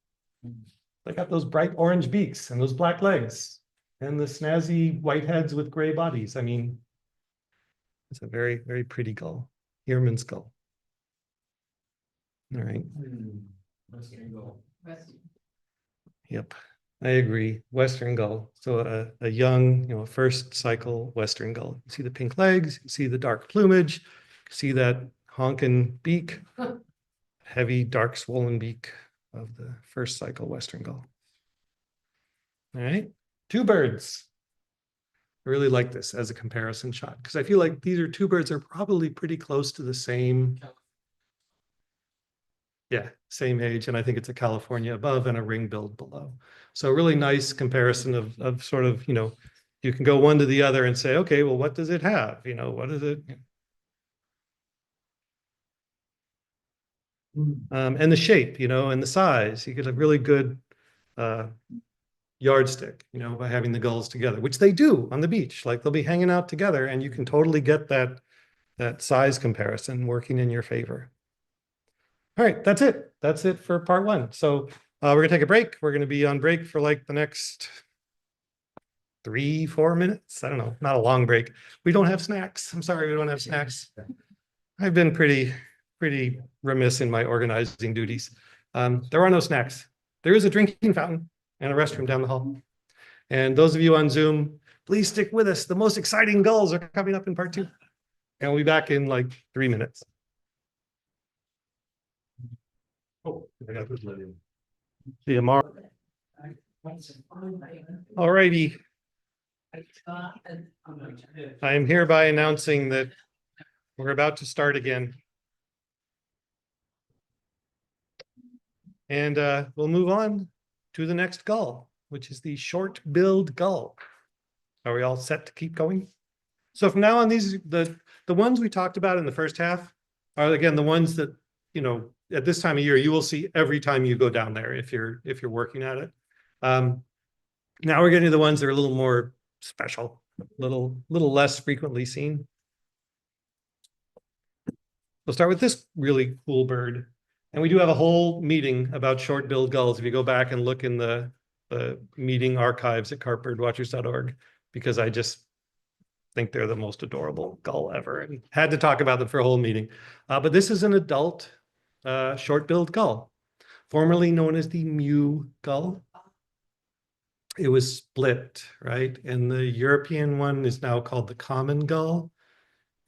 They got those bright orange beaks and those black legs and the snazzy white heads with gray bodies. I mean, it's a very, very pretty gull. Airman's gull. All right. Western gull. Yep, I agree. Western gull. So a young, first cycle Western gull. You see the pink legs, you see the dark plumage, you see that honking beak, heavy, dark, swollen beak of the first cycle Western gull. All right, 2 birds. I really like this as a comparison shot because I feel like these are 2 birds that are probably pretty close to the same. Yeah, same age, and I think it's a California above and a ring-billed below. So a really nice comparison of sort of, you can go one to the other and say, okay, well, what does it have? What is it? And the shape, and the size. You get a really good yardstick, by having the gulls together, which they do on the beach. Like they'll be hanging out together and you can totally get that size comparison working in your favor. All right, that's it. That's it for part 1. So we're gonna take a break. We're gonna be on break for like the next 3-4 minutes. I don't know, not a long break. We don't have snacks. I'm sorry, we don't have snacks. I've been pretty remiss in my organizing duties. There are no snacks. There is a drinking fountain and a restroom down the hall. And those of you on Zoom, please stick with us. The most exciting gulls are coming up in part 2. And we'll be back in like 3 minutes. Oh, I got this. See you tomorrow. All righty. I am hereby announcing that we're about to start again. And we'll move on to the next gull, which is the short-billed gull. Are we all set to keep going? So from now on, these the ones we talked about in the first half are again the ones that at this time of year you will see every time you go down there if you're working at it. Now we're getting to the ones that are a little more special, little less frequently seen. We'll start with this really cool bird. And we do have a whole meeting about short-billed gulls. If you go back and look in the meeting archives at carpbirdwatchers.org, because I just think they're the most adorable gull ever and had to talk about them for a whole meeting. But this is an adult short-billed gull, formerly known as the mew gull. It was split, right? And the European one is now called the common gull.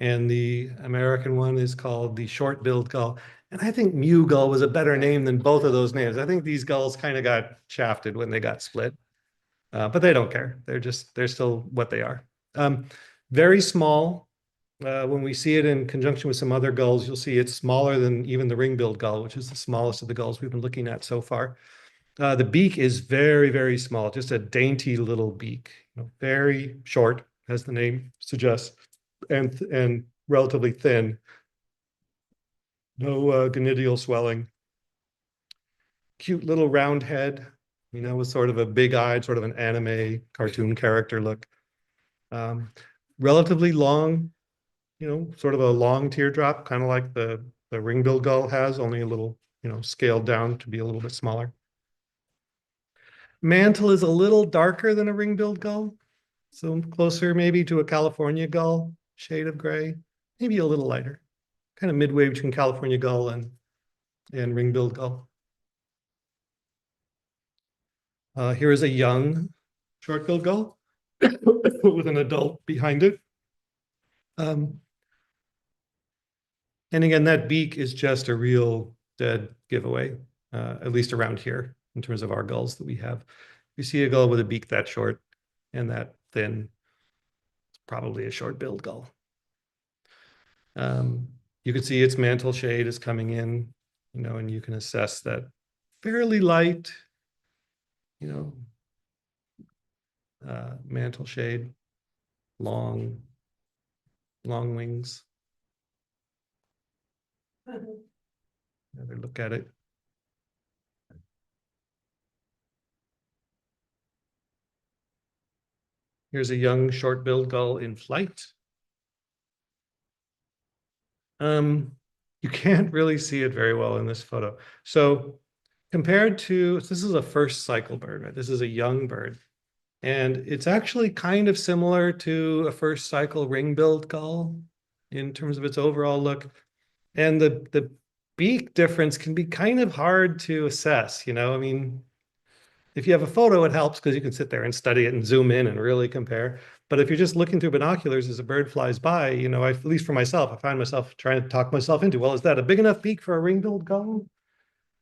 And the American one is called the short-billed gull. And I think Mew gull was a better name than both of those names. I think these gulls kind of got shafted when they got split. But they don't care. They're still what they are. Very small. When we see it in conjunction with some other gulls, you'll see it's smaller than even the ring-billed gull, which is the smallest of the gulls we've been looking at so far. The beak is very, very small, just a dainty little beak, very short, as the name suggests, and relatively thin. No gonadial swelling. Cute little round head, with sort of a big-eyed, sort of an anime cartoon character look. Relatively long, sort of a long teardrop, kind of like the ring-billed gull has, only a little, scaled down to be a little bit smaller. Mantle is a little darker than a ring-billed gull, so closer maybe to a California gull shade of gray, maybe a little lighter, kind of midway between California gull and ring-billed gull. Here is a young short-billed gull with an adult behind it. And again, that beak is just a real dead giveaway, at least around here in terms of our gulls that we have. You see a gull with a beak that short and that thin, it's probably a short-billed gull. You can see its mantle shade is coming in, and you can assess that fairly light, mantle shade, long wings. Another look at it. Here's a young short-billed gull in flight. You can't really see it very well in this photo. So compared to, this is a first cycle bird, right? This is a young bird. And it's actually kind of similar to a first cycle ring-billed gull in terms of its overall look. And the beak difference can be kind of hard to assess, I mean, if you have a photo, it helps because you can sit there and study it and zoom in and really compare. But if you're just looking through binoculars as a bird flies by, at least for myself, I find myself trying to talk myself into, well, is that a big enough beak for a ring-billed gull?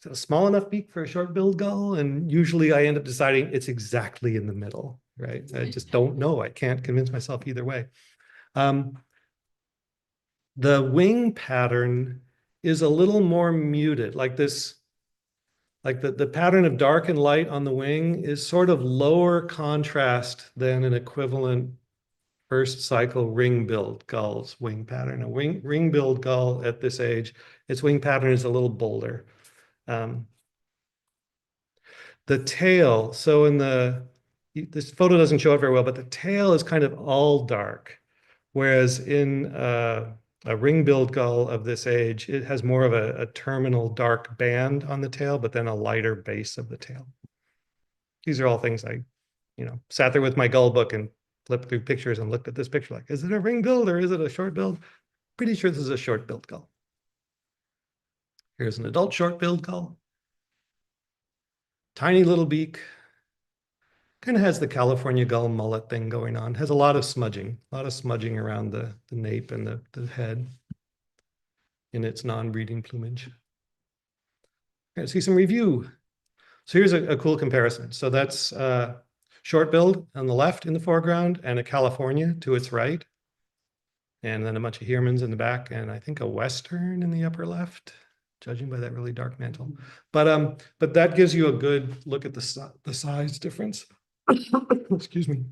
Is it a small enough beak for a short-billed gull? And usually I end up deciding it's exactly in the middle, right? I just don't know. I can't convince myself either way. The wing pattern is a little more muted, like this. Like the pattern of dark and light on the wing is sort of lower contrast than an equivalent first cycle ring-billed gull's wing pattern. A ring-billed gull at this age, its wing pattern is a little bolder. The tail, so this photo doesn't show it very well, but the tail is kind of all dark. Whereas in a ring-billed gull of this age, it has more of a terminal dark band on the tail, but then a lighter base of the tail. These are all things I, sat there with my gull book and flipped through pictures and looked at this picture like, is it a ring-billed or is it a short-billed? Pretty sure this is a short-billed gull. Here's an adult short-billed gull. Tiny little beak. Kind of has the California gull mullet thing going on. Has a lot of smudging around the nape and the head in its non-breeding plumage. Okay, see some review. So here's a cool comparison. So that's short-billed on the left in the foreground and a California to its right. And then a bunch of Heermans in the back and I think a Western in the upper left, judging by that really dark mantle. But that gives you a good look at the size difference. Excuse me.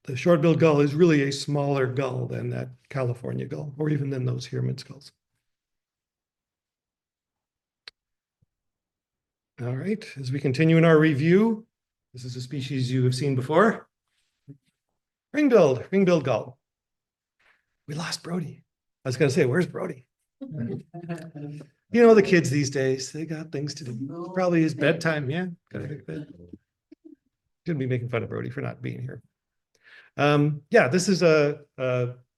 The short-billed gull is really a smaller gull than that California gull, or even than those Heermann gulls. All right, as we continue in our review, this is a species you have seen before. Ring-billed gull. We lost Brody. I was gonna say, where's Brody? The kids these days, they got things to do. Probably his bedtime, yeah. Gotta go to bed. Shouldn't be making fun of Brody for not being here. Yeah, this is a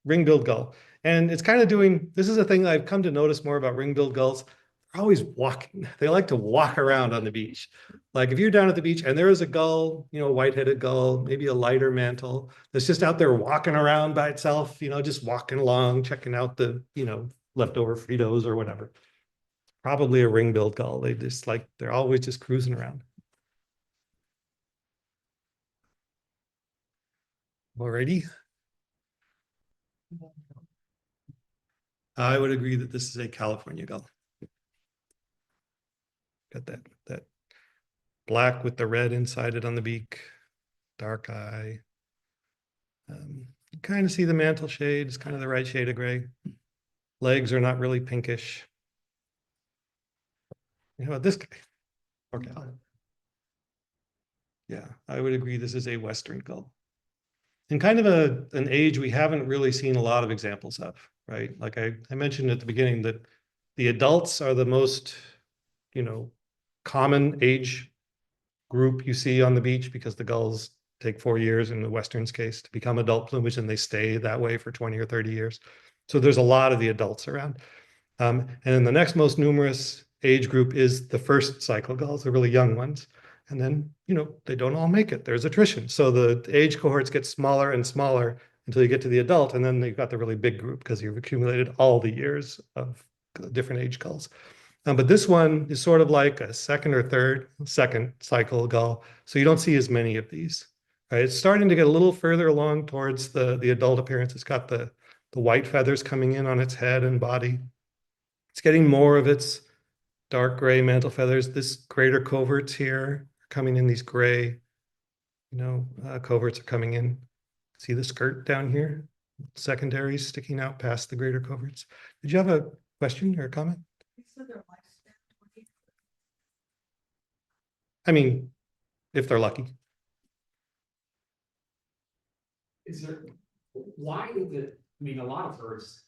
ring-billed gull. And it's kind of this is a thing that I've come to notice more about ring-billed gulls. They're always walking. They like to walk around on the beach. Like if you're down at the beach and there is a gull, a white-headed gull, maybe a lighter mantle, that's just out there walking around by itself, just walking along, checking out the, leftover Fritos or whatever. probably a ring-billed gull. They just like, they're always just cruising around. Alrighty. I would agree that this is a California gull. Got that black with the red inside it on the beak, dark eye. You kind of see the mantle shade. It's kind of the right shade of gray. Legs are not really pinkish. How about this guy? Okay. Yeah, I would agree this is a Western gull. And kind of an age we haven't really seen a lot of examples of, right? Like I mentioned at the beginning that the adults are the most, common age group you see on the beach because the gulls take 4 years in the Western's case to become adult plumage, and they stay that way for 20 or 30 years. So there's a lot of the adults around. And then the next most numerous age group is the first cycle gulls, the really young ones. And then, they don't all make it. There's attrition. So the age cohorts get smaller and smaller until you get to the adult. And then you've got the really big group because you've accumulated all the years of different age gulls. But this one is sort of like a second cycle gull. So you don't see as many of these. Right? It's starting to get a little further along towards the adult appearance. It's got the white feathers coming in on its head and body. It's getting more of its dark gray mantle feathers. This greater coverts here are coming in, these gray, coverts are coming in. See the skirt down here? Secondaries sticking out past the greater coverts. Did you have a question or a comment? I mean, if they're lucky. Why is it, a lot of birds,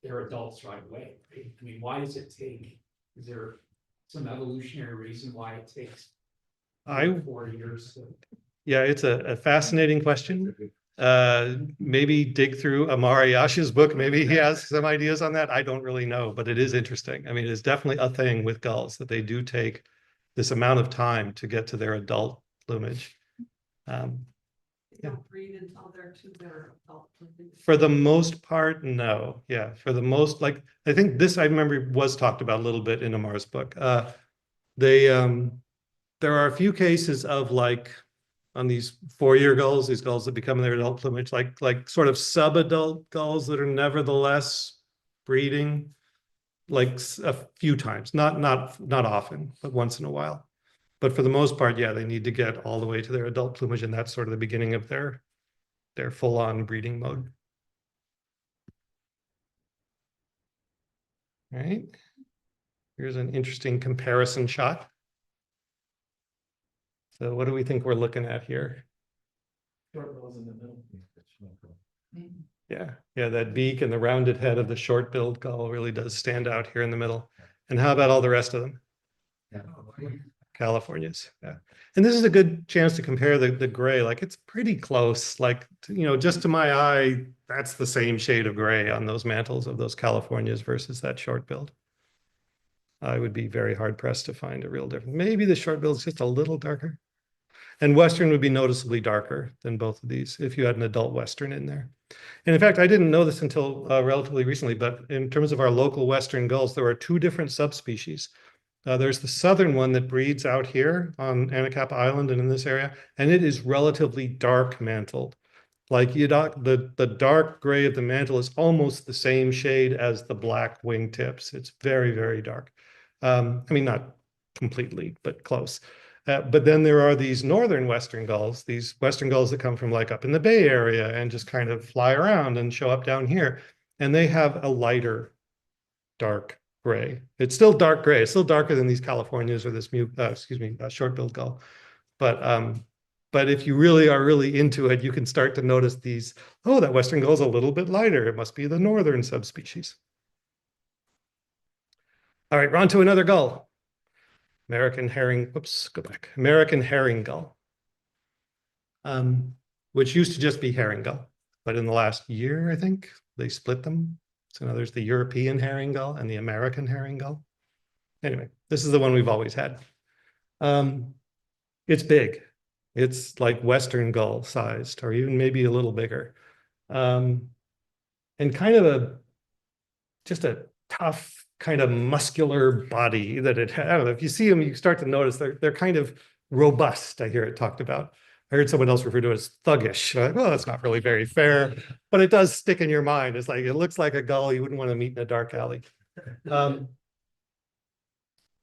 they're adults right away, right? Why does it take, is there some evolutionary reason why it takes 4 years? Yeah, it's a fascinating question. Maybe dig through Amara Yash's book. Maybe he has some ideas on that. I don't really know, but it is interesting. It's definitely a thing with gulls that they do take this amount of time to get to their adult plumage. They don't breed until they're to their adult plumage. For the most part, no. Yeah, for the most, I think this I remember was talked about a little bit in Amara's book. There are a few cases of on these 4-year gulls, these gulls that become their adult plumage, like sort of sub-adult gulls that are nevertheless breeding a few times, not often, but once in a while. But for the most part, yeah, they need to get all the way to their adult plumage, and that's sort of the beginning of their full-on breeding mode. All right. Here's an interesting comparison shot. So what do we think we're looking at here? Short bills in the middle. Yeah, that beak and the rounded head of the short-billed gull really does stand out here in the middle. And how about all the rest of them? Yeah. Californias, yeah. And this is a good chance to compare the gray. It's pretty close. Just to my eye, that's the same shade of gray on those mantles of those Californias versus that short-billed. I would be very hard-pressed to find a real difference. Maybe the short-billed is just a little darker. And Western would be noticeably darker than both of these if you had an adult Western in there. And in fact, I didn't know this until relatively recently, but in terms of our local Western gulls, there are 2 different subspecies. There's the southern one that breeds out here on Anacapa Island and in this area, and it is relatively dark mantled. The dark gray of the mantle is almost the same shade as the black wingtips. It's very, very dark. Not completely, but close. But then there are these northern Western gulls, these Western gulls that come from up in the Bay Area and just kind of fly around and show up down here. And they have a lighter dark gray. It's still dark gray. It's still darker than these Californias or this short-billed gull. But if you really are really into it, you can start to notice these, that Western gull is a little bit lighter. It must be the northern subspecies. All right, on to another gull. American herring gull, which used to just be herring gull. But in the last year, I think, they split them. So now there's the European herring gull and the American herring gull. Anyway, this is the one we've always had. It's big. It's like Western gull sized, or even maybe a little bigger. And kind of just a tough kind of muscular body that it had. I don't know, if you see them, you start to notice they're kind of robust. I hear it talked about. I heard someone else refer to it as thuggish. Like, well, that's not really very fair, but it does stick in your mind. It's like, it looks like a gull you wouldn't want to meet in a dark alley.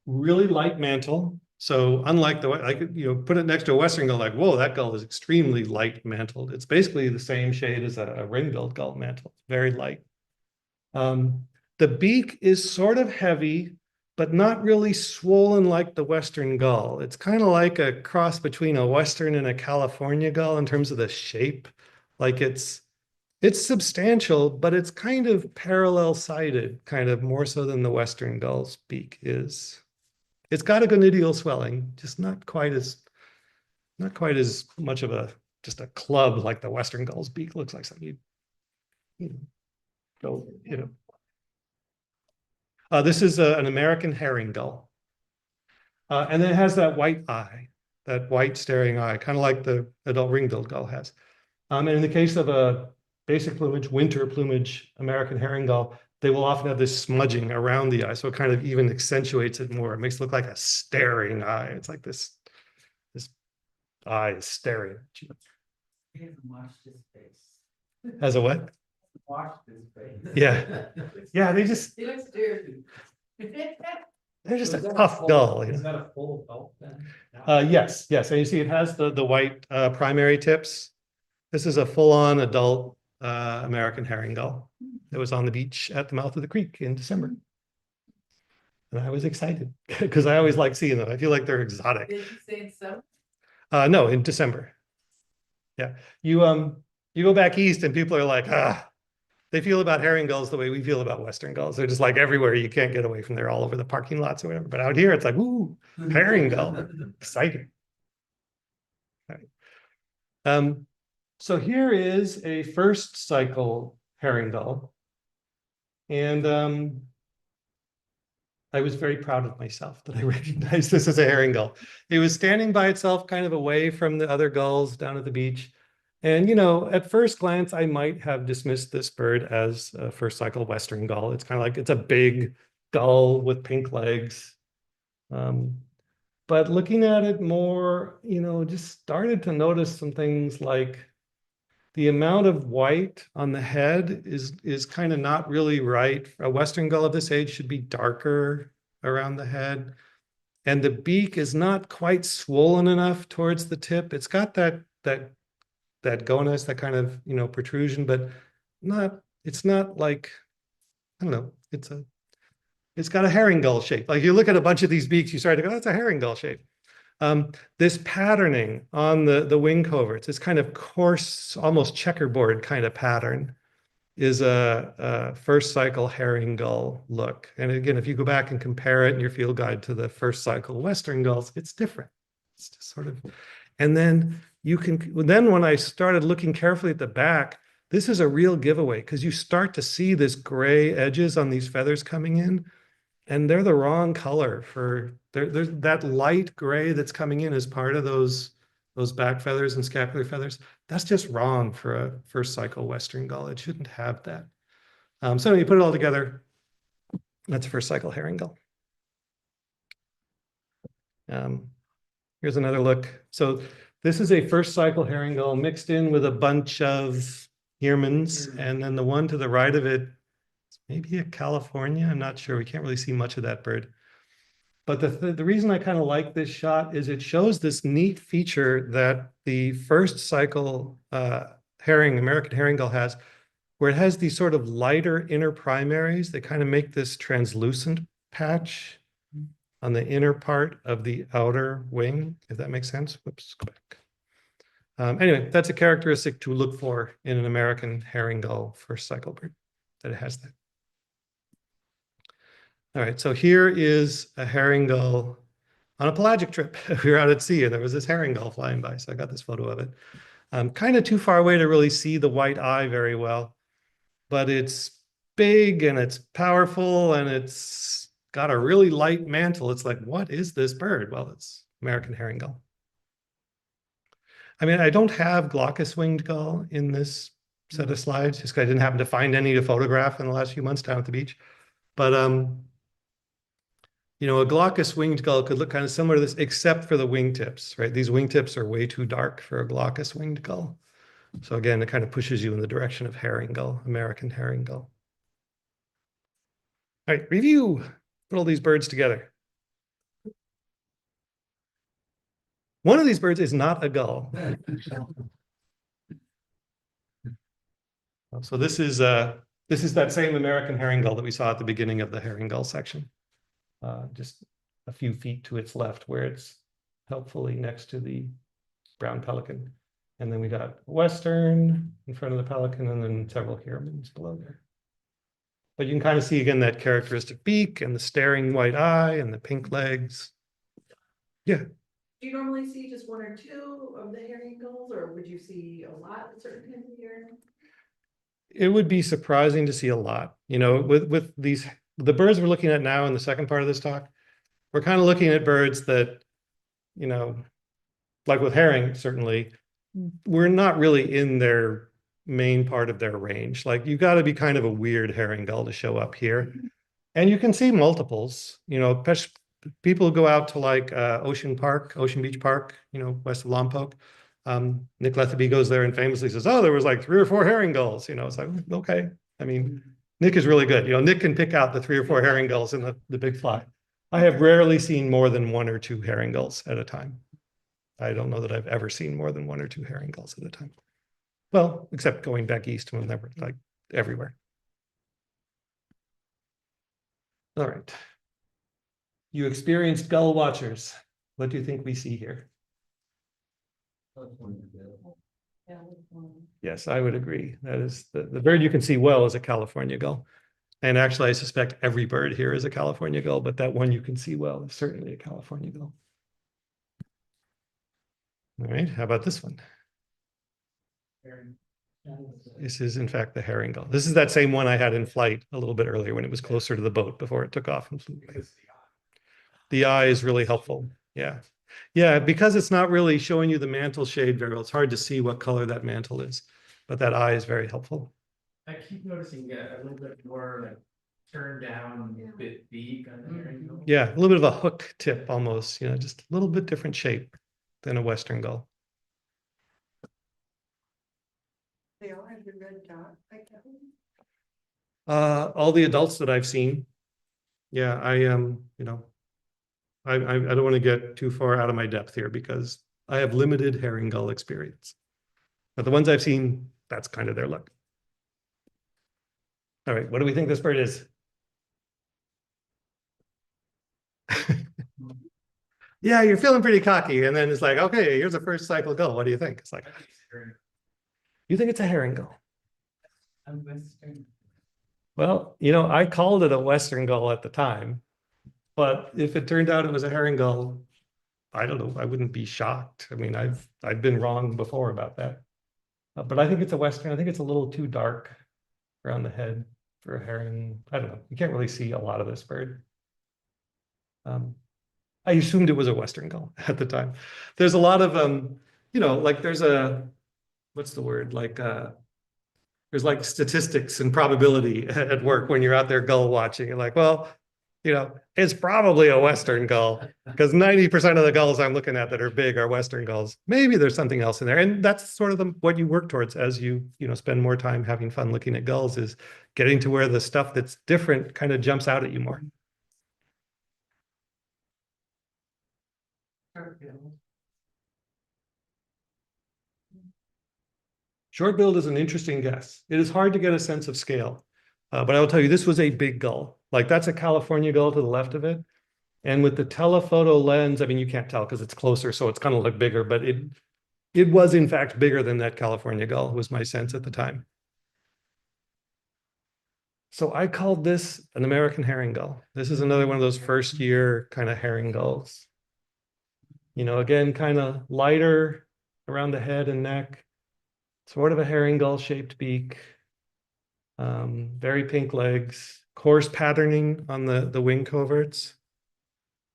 Really light mantle. So unlike the, like, put it next to a Western gull, like, whoa, that gull is extremely light mantled. It's basically the same shade as a ring-billed gull mantle, very light. The beak is sort of heavy, but not really swollen like the Western gull. It's kind of like a cross between a Western and a California gull in terms of the shape. Like it's substantial, but it's kind of parallel-sided, kind of more so than the Western gull's beak is. It's got a gonidial swelling, just not quite as much of just a club like the Western gull's beak looks like something this is an American herring gull. And then it has that white eye, that white staring eye, kind of like the adult ring-billed gull has. And in the case of a basic plumage, winter plumage American herring gull, they will often have this smudging around the eye. So it kind of even accentuates it more. It makes it look like a staring eye. It's like this eye is staring at you. He hasn't washed his face. As a what? Washed his face. Yeah. Yeah, He looks dirty. they're just So a is that tough full- gull. Is that a full adult then? Yes. And you see it has the white primary tips. This is a full-on adult American herring gull that was on the beach at the mouth of the creek in December. And I was excited because I always like seeing them. I feel like they're exotic. Did you say in summer? No, in December. Yeah. You go back east and people are like, they feel about herring gulls the way we feel about Western gulls. They're just like everywhere. You can't get away from there, all over the parking lots or whatever. But out here, it's like, ooh, herring gull. Exciting. All right. So here is a first cycle herring gull. And I was very proud of myself that I recognized this as a herring gull. It was standing by itself kind of away from the other gulls down at the beach. And, at first glance, I might have dismissed this bird as a first cycle Western gull. It's kind of like, it's a big gull with pink legs. But looking at it more, just started to notice some things like the amount of white on the head is kind of not really right. A Western gull of this age should be darker around the head. And the beak is not quite swollen enough towards the tip. It's got that gonus, that kind of, protrusion, but it's not like, I don't know, it's got a herring gull shape. Like you look at a bunch of these beaks, you start to go, that's a herring gull shape. This patterning on the wing coverts, this kind of coarse, almost checkerboard kind of pattern is a first cycle herring gull look. And again, if you go back and compare it in your field guide to the first cycle Western gulls, it's different. It's just sort of, and then when I started looking carefully at the back, this is a real giveaway because you start to see this gray edges on these feathers coming in. And they're the wrong color for there's that light gray that's coming in as part of those back feathers and scapular feathers. That's just wrong for a first cycle Western gull. It shouldn't have that. So when you put it all together, that's a first cycle herring gull. Here's another look. So this is a first cycle herring gull mixed in with a bunch of Heermans, and then the one to the right of it, maybe a California, I'm not sure. We can't really see much of that bird. But the reason I kind of like this shot is it shows this neat feature that the first cycle American herring gull has, where it has these sort of lighter inner primaries that kind of make this translucent patch on the inner part of the outer wing, if that makes sense. Whoops, go back. Anyway, that's a characteristic to look for in an American herring gull first cycle bird, that it has that. All right, so here is a herring gull on a pelagic trip. We were out at sea and there was this herring gull flying by, so I got this photo of it. Kind of too far away to really see the white eye very well, but it's big and it's powerful and it's got a really light mantle. It's like, what is this bird? Well, it's American herring gull. I mean, I don't have glaucous-winged gull in this set of slides, just because I didn't happen to find any to photograph in the last few months down at the beach. But You know, a glaucous winged gull could look kind of similar to this, except for the wingtips, right? These wingtips are way too dark for a glaucous winged gull. So again, it kind of pushes you in the direction of herring gull, American herring gull. All right, review. Put all these birds together. One of these birds is not a gull. So this is that same American herring gull that we saw at the beginning of the herring gull section. Just a few feet to its left where it's helpfully next to the brown pelican. And then we got western in front of the pelican and then several herons below there. But you can kind of see again that characteristic beak and the staring white eye and the pink legs. Yeah. Do you normally see just one or two of the herring gulls, or would you see a lot at certain times of year? It would be surprising to see a lot, you know, with these, the birds we're looking at now in the second part of this talk, we're kind of looking at birds that, you know, like with herring, certainly, we're not really in their main part of their range. Like you got to be kind of a weird herring gull to show up here. And you can see multiples, you know, people who go out to like Ocean Beach Park, you know, west of Lompoc. Nick Letheby goes there and famously says, oh, there was like 3 or 4 herring gulls. You know, it's like, okay. I mean, Nick is really good. You know, Nick can pick out the 3 or 4 herring gulls in the big fly. I have rarely seen more than 1 or 2 herring gulls at a time. I don't know that I've ever seen more than 1 or 2 herring gulls at a time. Well, except going back east when they were like everywhere. All right. You experienced gull watchers. What do you think we see here? Yes, I would agree. That is the bird you can see well is a California gull. And actually, I suspect every bird here is a California gull, but that one you can see well is certainly a California gull. All right, how about this one? This is, in fact, the herring gull. This is that same one I had in flight a little bit earlier when it was closer to the boat before it took off and flew away. The eye is really helpful. Yeah. Yeah, because it's not really showing you the mantle shade very well. It's hard to see what color that mantle is, but that eye is very helpful. I keep noticing a little bit more like turned down bit beak on the herring gull. Yeah, a little bit of a hook tip almost, you know, just a little bit different shape than a Western gull. They all have the red dot, like that one? All the adults that I've seen. Yeah, I you know, I don't want to get too far out of my depth here because I have limited herring gull experience. But the ones I've seen, that's kind of their look. All right, what do we think this bird is? Yeah, you're feeling pretty cocky. And then it's like, okay, here's a first cycle gull. What do you think? It's like, you think it's a herring gull? I'm Western. Well, you know, I called it a Western gull at the time, but if it turned out it was a herring gull, I don't know, I wouldn't be shocked. I mean, I've been wrong before about that. But I think it's a Western. I think it's a little too dark around the head for a herring. I don't know. You can't really see a lot of this bird. I assumed it was a Western gull at the time. There's a lot of, you know, like there's a, what's the word? Like, there's like statistics and probability at work when you're out there gull watching. You're like, well, you know, it's probably a Western gull because 90% of the gulls I'm looking at that are big are Western gulls. Maybe there's something else in there. And that's sort of what you work towards as you know, spend more time having fun looking at gulls, is getting to where the stuff that's different kind of jumps out at you more. Short-billed is an interesting guess. It is hard to get a sense of scale, but I will tell you, this was a big gull. Like that's a California gull to the left of it. And with the telephoto lens, I mean, you can't tell because it's closer, so it's going to look bigger, but it was in fact bigger than that California gull, was my sense at the time. So I called this an American herring gull. This is another one of those first year kind of herring gulls. You know, again, kind of lighter around the head and neck, sort of a herring gull shaped beak, very pink legs, coarse patterning on the wing coverts,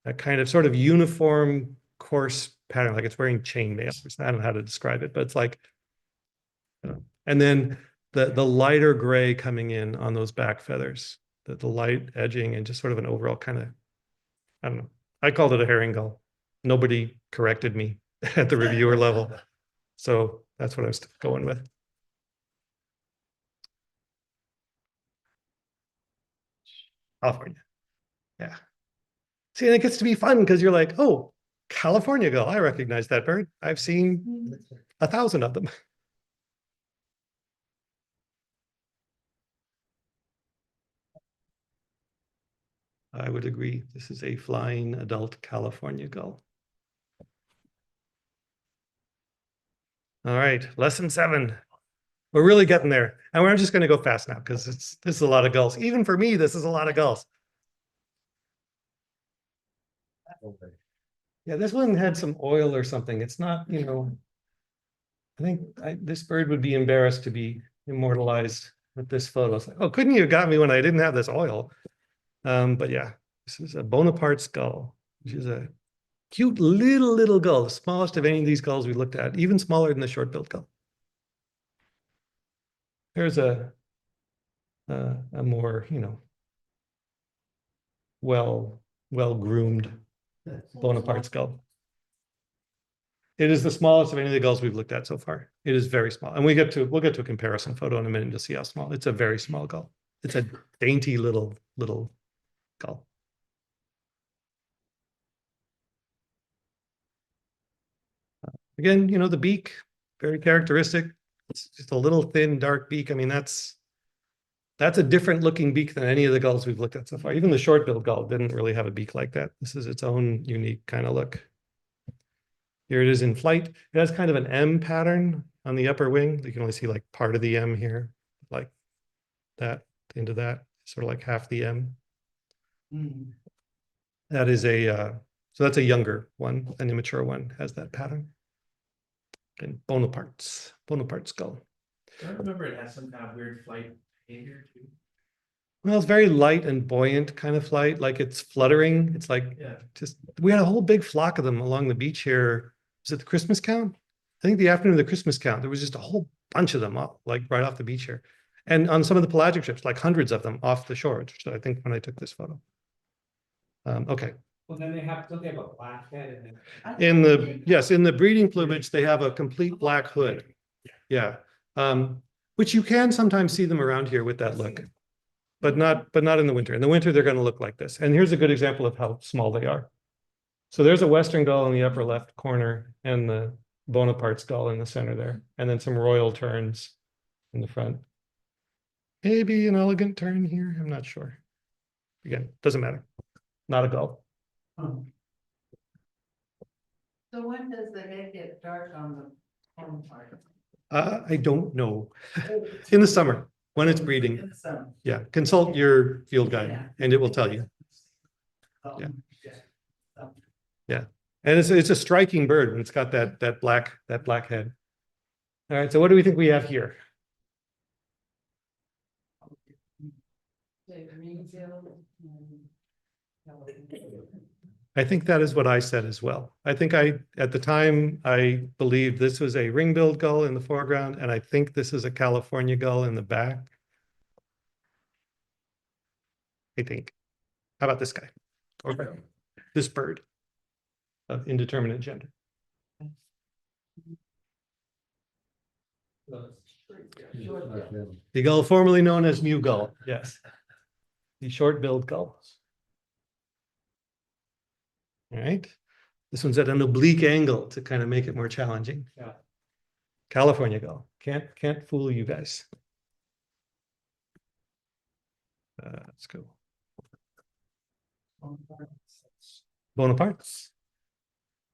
that kind of sort of uniform coarse pattern, like it's wearing chainmail. I don't know how to describe it, but it's like, you know, and then the lighter gray coming in on those back feathers, the light edging and just sort of an overall kind of, I don't know. I called it a herring gull. Nobody corrected me at the reviewer level. So that's what I was going with. California. Yeah. See, and it gets to be fun because you're like, oh, California gull. I recognize that bird. I've seen 1,000 of them. I would agree. This is a flying adult California gull. All right, lesson 7. We're really getting there. And we're just going to go fast now because this is a lot of gulls. Even for me, this is a lot of gulls. Yeah, this one had some oil or something. It's not, you know, I think this bird would be embarrassed to be immortalized with this photo. It's like, oh, couldn't you have got me when I didn't have this oil? But yeah, this is a Bonaparte's gull, which is a cute little gull, the smallest of any of these gulls we looked at, even smaller than the short-billed gull. There's a more, you know, well-groomed Bonaparte's gull. It is the smallest of any of the gulls we've looked at so far. It is very small. And we'll get to a comparison photo in a minute and you'll see how small. It's a very small gull. It's a dainty little gull. Again, you know, the beak, very characteristic. It's just a little thin, dark beak. I mean, that's a different looking beak than any of the gulls we've looked at so far. Even the short-billed gull didn't really have a beak like that. This is its own unique kind of look. Here it is in flight. It has kind of an M pattern on the upper wing. You can only see like part of the M here, like that into that, sort of like half the M. That is so that's a younger one, an immature one has that pattern. And Bonaparte's gull. I remember it has some kind of weird flight behavior too. Well, it's very light and buoyant kind of flight, like it's fluttering. It's like just we had a whole big flock of them along the beach here. Was it the Christmas count? I think the afternoon of the Christmas count, there was just a whole bunch of them up, like right off the beach here. And on some of the pelagic ships, like hundreds of them off the shore, which I think when I took this photo. Okay. Well, then don't they have a black head In the breeding plumage, they have a complete black hood. Yeah. Which you can sometimes see them around here with that look, but not in the winter. In the winter, they're going to look like this. And here's a good example of how small they are. So there's a Western gull in the upper left corner and the Bonaparte's gull in the center there, and then some royal terns in the front. Maybe an elegant tern here. I'm not sure. Again, doesn't matter. Not a gull. So when does the head get dark on the home part? I don't know. In the summer, when it's breeding. In the summer. Yeah, consult your field guide and it will tell you. Yeah. Yeah. And it's a striking bird when it's got that black head. All right, so what do we think we have here? I think that is what I said as well. I think at the time, I believed this was a ring-billed gull in the foreground, and I think this is a California gull in the back. I think. How about this guy? Or this bird of indeterminate gender? The gull formerly known as Mew gull, yes. The short-billed gulls. All right. This one's at an oblique angle to kind of make it more challenging. Yeah. California gull. Can't fool you guys. Let's go. Bonaparte's.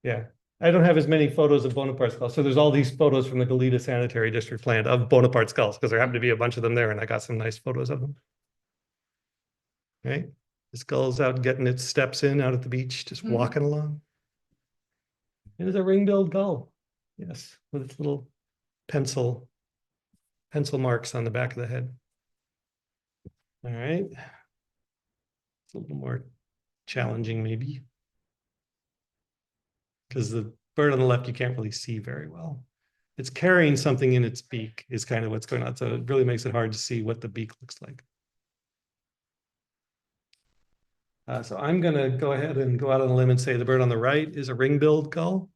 Yeah. I don't have as many photos of Bonaparte's gulls. So there's all these photos from the Goleta Sanitary District Plan of Bonaparte's gulls because there happened to be a bunch of them there and I got some nice photos of them. Right. This gull's out getting its steps in out at the beach, just walking along. It is a ring-billed gull. Yes, with its little pencil marks on the back of the head. All right. It's a little more challenging maybe. Because the bird on the left, you can't really see very well. It's carrying something in its beak is kind of what's going on. So it really makes it hard to see what the beak looks like. So I'm gonna go ahead and go out on a limb and say the bird on the right is a ring-billed gull.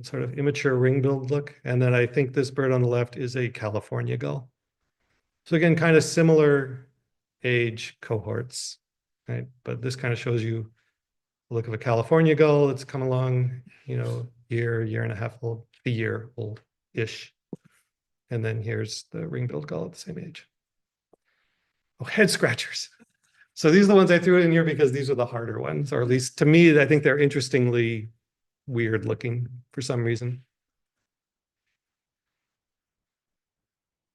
Sort of immature ring-billed look. And then I think this bird on the left is a California gull. So again, kind of similar age cohorts, right? But this kind of shows you the look of a California gull. It's come along, year and a half old, a year old-ish. And then here's the ring-billed gull at the same age. Oh, head scratchers. So these are the ones I threw in here because these are the harder ones, or at least to me, I think they're interestingly weird looking for some reason.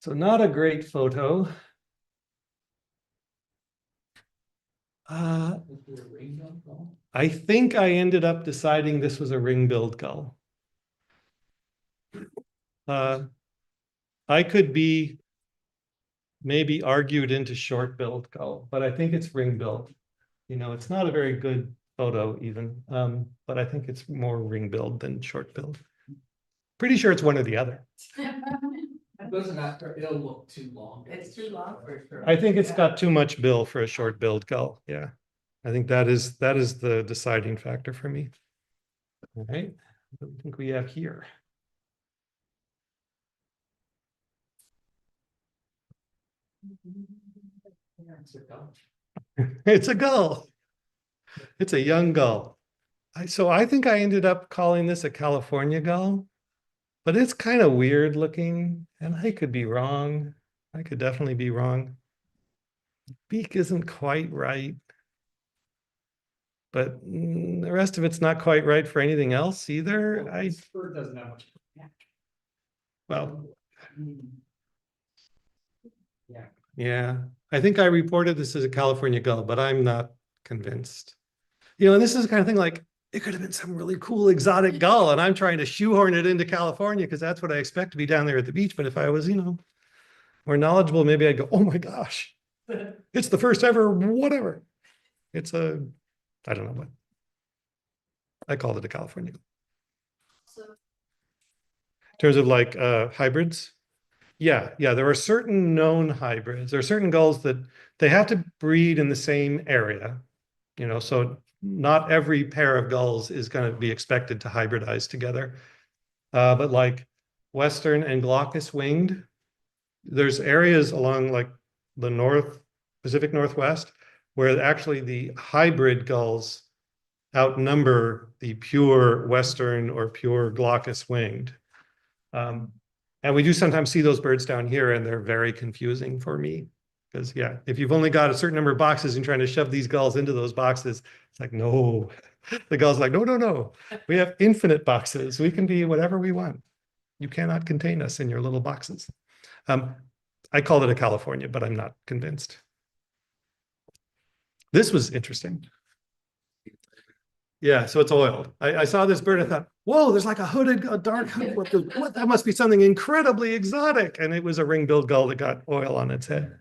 So not a great photo. I think I ended up deciding this was a ring-billed gull. I could be maybe argued into short-billed gull, but I think it's ring-billed. It's not a very good photo even, but I think it's more ring-billed than short-billed. Pretty sure it's one or the other. It'll look too long. It's too long for sure. I think it's got too much bill for a short-billed gull. Yeah, I think that is the deciding factor for me. All right, what do you think we have here? It's a gull. It's a young gull. So I think I ended up calling this a California gull, but it's kind of weird looking, and I could be wrong. I could definitely be wrong. Beak isn't quite right, but the rest of it's not quite right for anything else either. This bird doesn't have much. Well, Yeah. yeah, I think I reported this as a California gull, but I'm not convinced. And this is the kind of thing like, it could have been some really cool exotic gull, and I'm trying to shoehorn it into California because that's what I expect to be down there at the beach. But if I was, more knowledgeable, maybe I'd go, oh my gosh, it's the first ever whatever. I don't know what. I called it a California gull. In terms of like hybrids. Yeah, there are certain known hybrids. There are certain gulls that they have to breed in the same area, so not every pair of gulls is going to be expected to hybridize together. But like Western and glaucous winged, there's areas along like the Pacific Northwest where actually the hybrid gulls outnumber the pure Western or pure glaucous winged. And we do sometimes see those birds down here, and they're very confusing for me. Because, yeah, if you've only got a certain number of boxes and trying to shove these gulls into those boxes, it's like, no. The gull's like, no. We have infinite boxes. We can be whatever we want. You cannot contain us in your little boxes. I called it a California, but I'm not convinced. This was interesting. Yeah, so it's oiled. I saw this bird and I thought, whoa, there's like a dark hood. What? That must be something incredibly exotic. And it was a ring-billed gull that got oil on its head.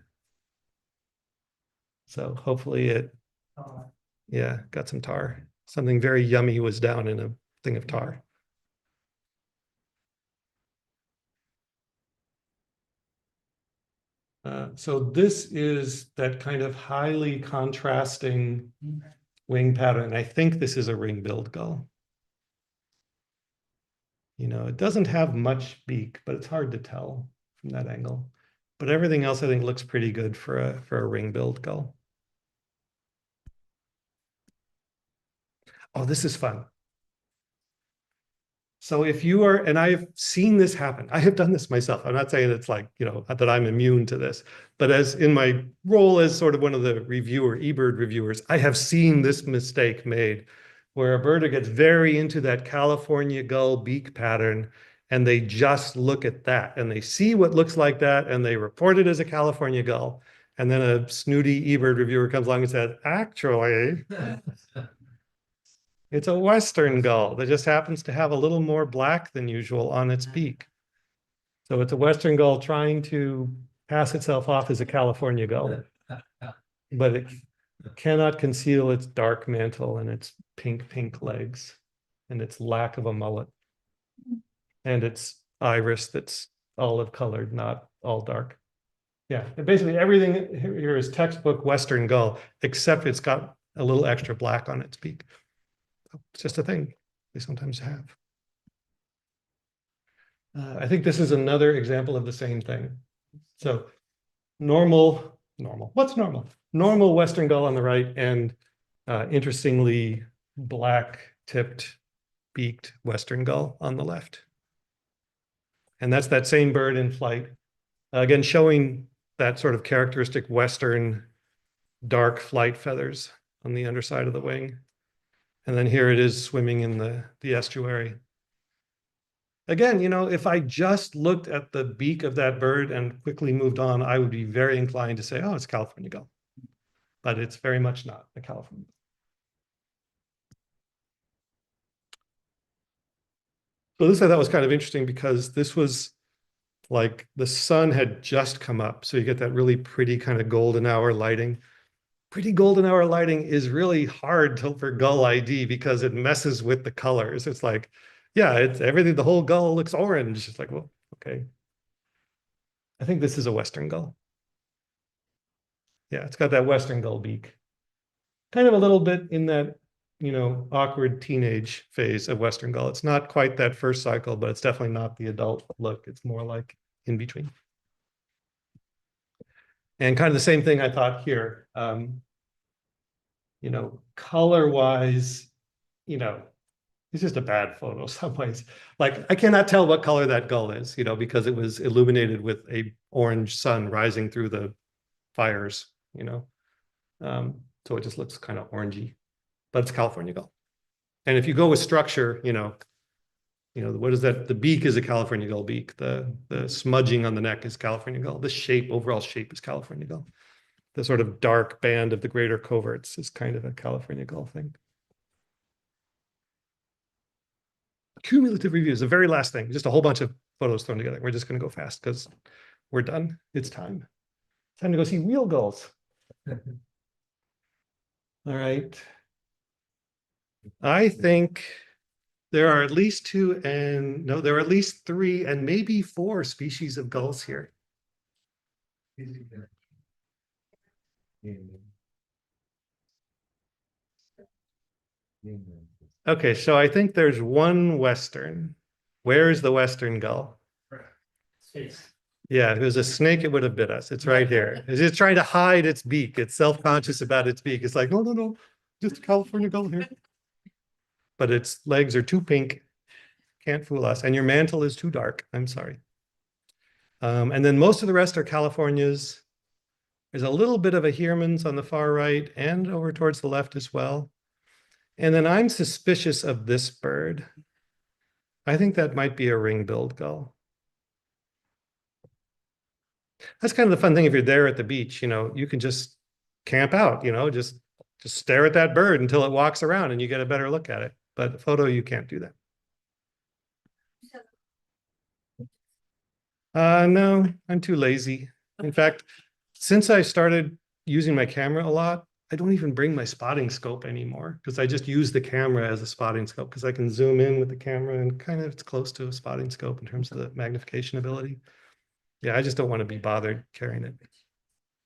So hopefully it, got some tar. Something very yummy was down in a thing of tar. So this is that kind of highly contrasting wing pattern. I think this is a ring-billed gull. It doesn't have much beak, but it's hard to tell from that angle. But everything else I think looks pretty good for a ring-billed gull. Oh, this is fun. So if you are, and I've seen this happen, I have done this myself. I'm not saying it's like, that I'm immune to this, but as in my role as sort of one of the eBird reviewers, I have seen this mistake made where a birder gets very into that California gull beak pattern, and they just look at that and they see what looks like that and they report it as a California gull. And then a snooty eBird reviewer comes along and says, actually, it's a Western gull that just happens to have a little more black than usual on its beak. So it's a Western gull trying to pass itself off as a California gull, but it cannot conceal its dark mantle and its pink legs and its lack of a mullet and its iris that's olive colored, not all dark. Yeah, and basically everything here is textbook Western gull, except it's got a little extra black on its beak. It's just a thing they sometimes have. I think this is another example of the same thing. So normal, what's normal? Normal Western gull on the right, and interestingly, black tipped beaked Western gull on the left. And that's that same bird in flight. Again, showing that sort of characteristic Western dark flight feathers on the underside of the wing. And then here it is swimming in the estuary. Again, you know, if I just looked at the beak of that bird and quickly moved on, I would be very inclined to say, oh, it's California gull. But it's very much not a California. So this I thought was kind of interesting because this was like the sun had just come up. So you get that really pretty kind of golden hour lighting. Pretty golden hour lighting is really hard for gull ID because it messes with the colors. It's like, yeah, it's everything, the whole gull looks orange. It's like, well, okay. I think this is a Western gull. Yeah, it's got that Western gull beak. Kind of a little bit in that, you know, awkward teenage phase of Western gull. It's not quite that first cycle, but it's definitely not the adult look. It's more like in between. And kind of the same thing I thought here. You know, color-wise, you know, it's just a bad photo some ways. Like I cannot tell what color that gull is, you know, because it was illuminated with a orange sun rising through the fires, you know. So it just looks kind of orangey, but it's California gull. And if you go with structure, you know, what is that? The beak is a California gull beak. The smudging on the neck is California gull. The shape, overall shape is California gull. The sort of dark band of the greater coverts is kind of a California gull thing. Cumulative reviews, the very last thing, just a whole bunch of photos thrown together. We're just going to go fast because we're done. It's time. Time to go see real gulls. All right. I think there are at least two and no, there are at least 3 and maybe 4 species of gulls here. Okay, so I think there's one Western. Where is the Western gull? Space. Yeah, if it was a snake, it would have bit us. It's right here. It's just trying to hide its beak. It's self-conscious about its beak. It's like, no, no, no, just a California gull here. But its legs are too pink. Can't fool us. And your mantle is too dark. I'm sorry. And then most of the rest are Californias. There's a little bit of a Heermann's on the far right and over towards the left as well. And then I'm suspicious of this bird. I think that might be a ring-billed gull. That's kind of the fun thing if you're there at the beach, you know, you can just camp out, you know, just stare at that bird until it walks around and you get a better look at it. But the photo, you can't do that. No, I'm too lazy. In fact, since I started using my camera a lot, I don't even bring my spotting scope anymore because I just use the camera as a spotting scope because I can zoom in with the camera and kind of it's close to a spotting scope in terms of the magnification ability. Yeah, I just don't want to be bothered carrying it.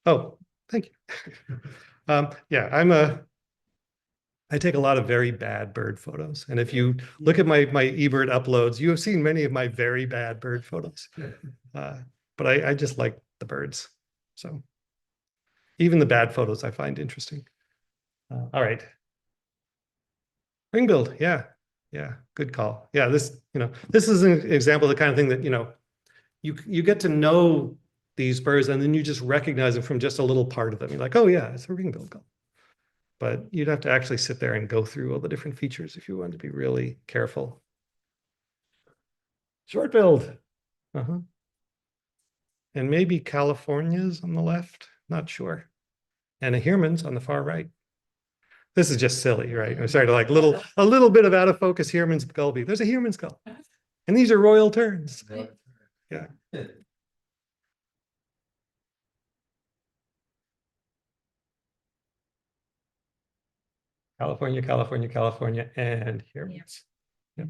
Oh, thank you. Yeah, I take a lot of very bad bird photos. And if you look at my eBird uploads, you have seen many of my very bad bird photos. But I just like the birds. So even the bad photos I find interesting. All right. Ring build. Yeah. Yeah. Good call. Yeah. This is an example of the kind of thing that, you get to know these birds and then you just recognize them from just a little part of them. You're like, oh yeah, it's a ring bill gull. But you'd have to actually sit there and go through all the different features if you wanted to be really careful. Short billed. And maybe California's on the left, not sure. And a Heermann's on the far right. This is just silly, right? I'm sorry to like a little bit of out of focus Heermann's gulby. There's a Heermann's gull. And these are royal terns. Yeah. California, California, California, and Heermann's. Yep.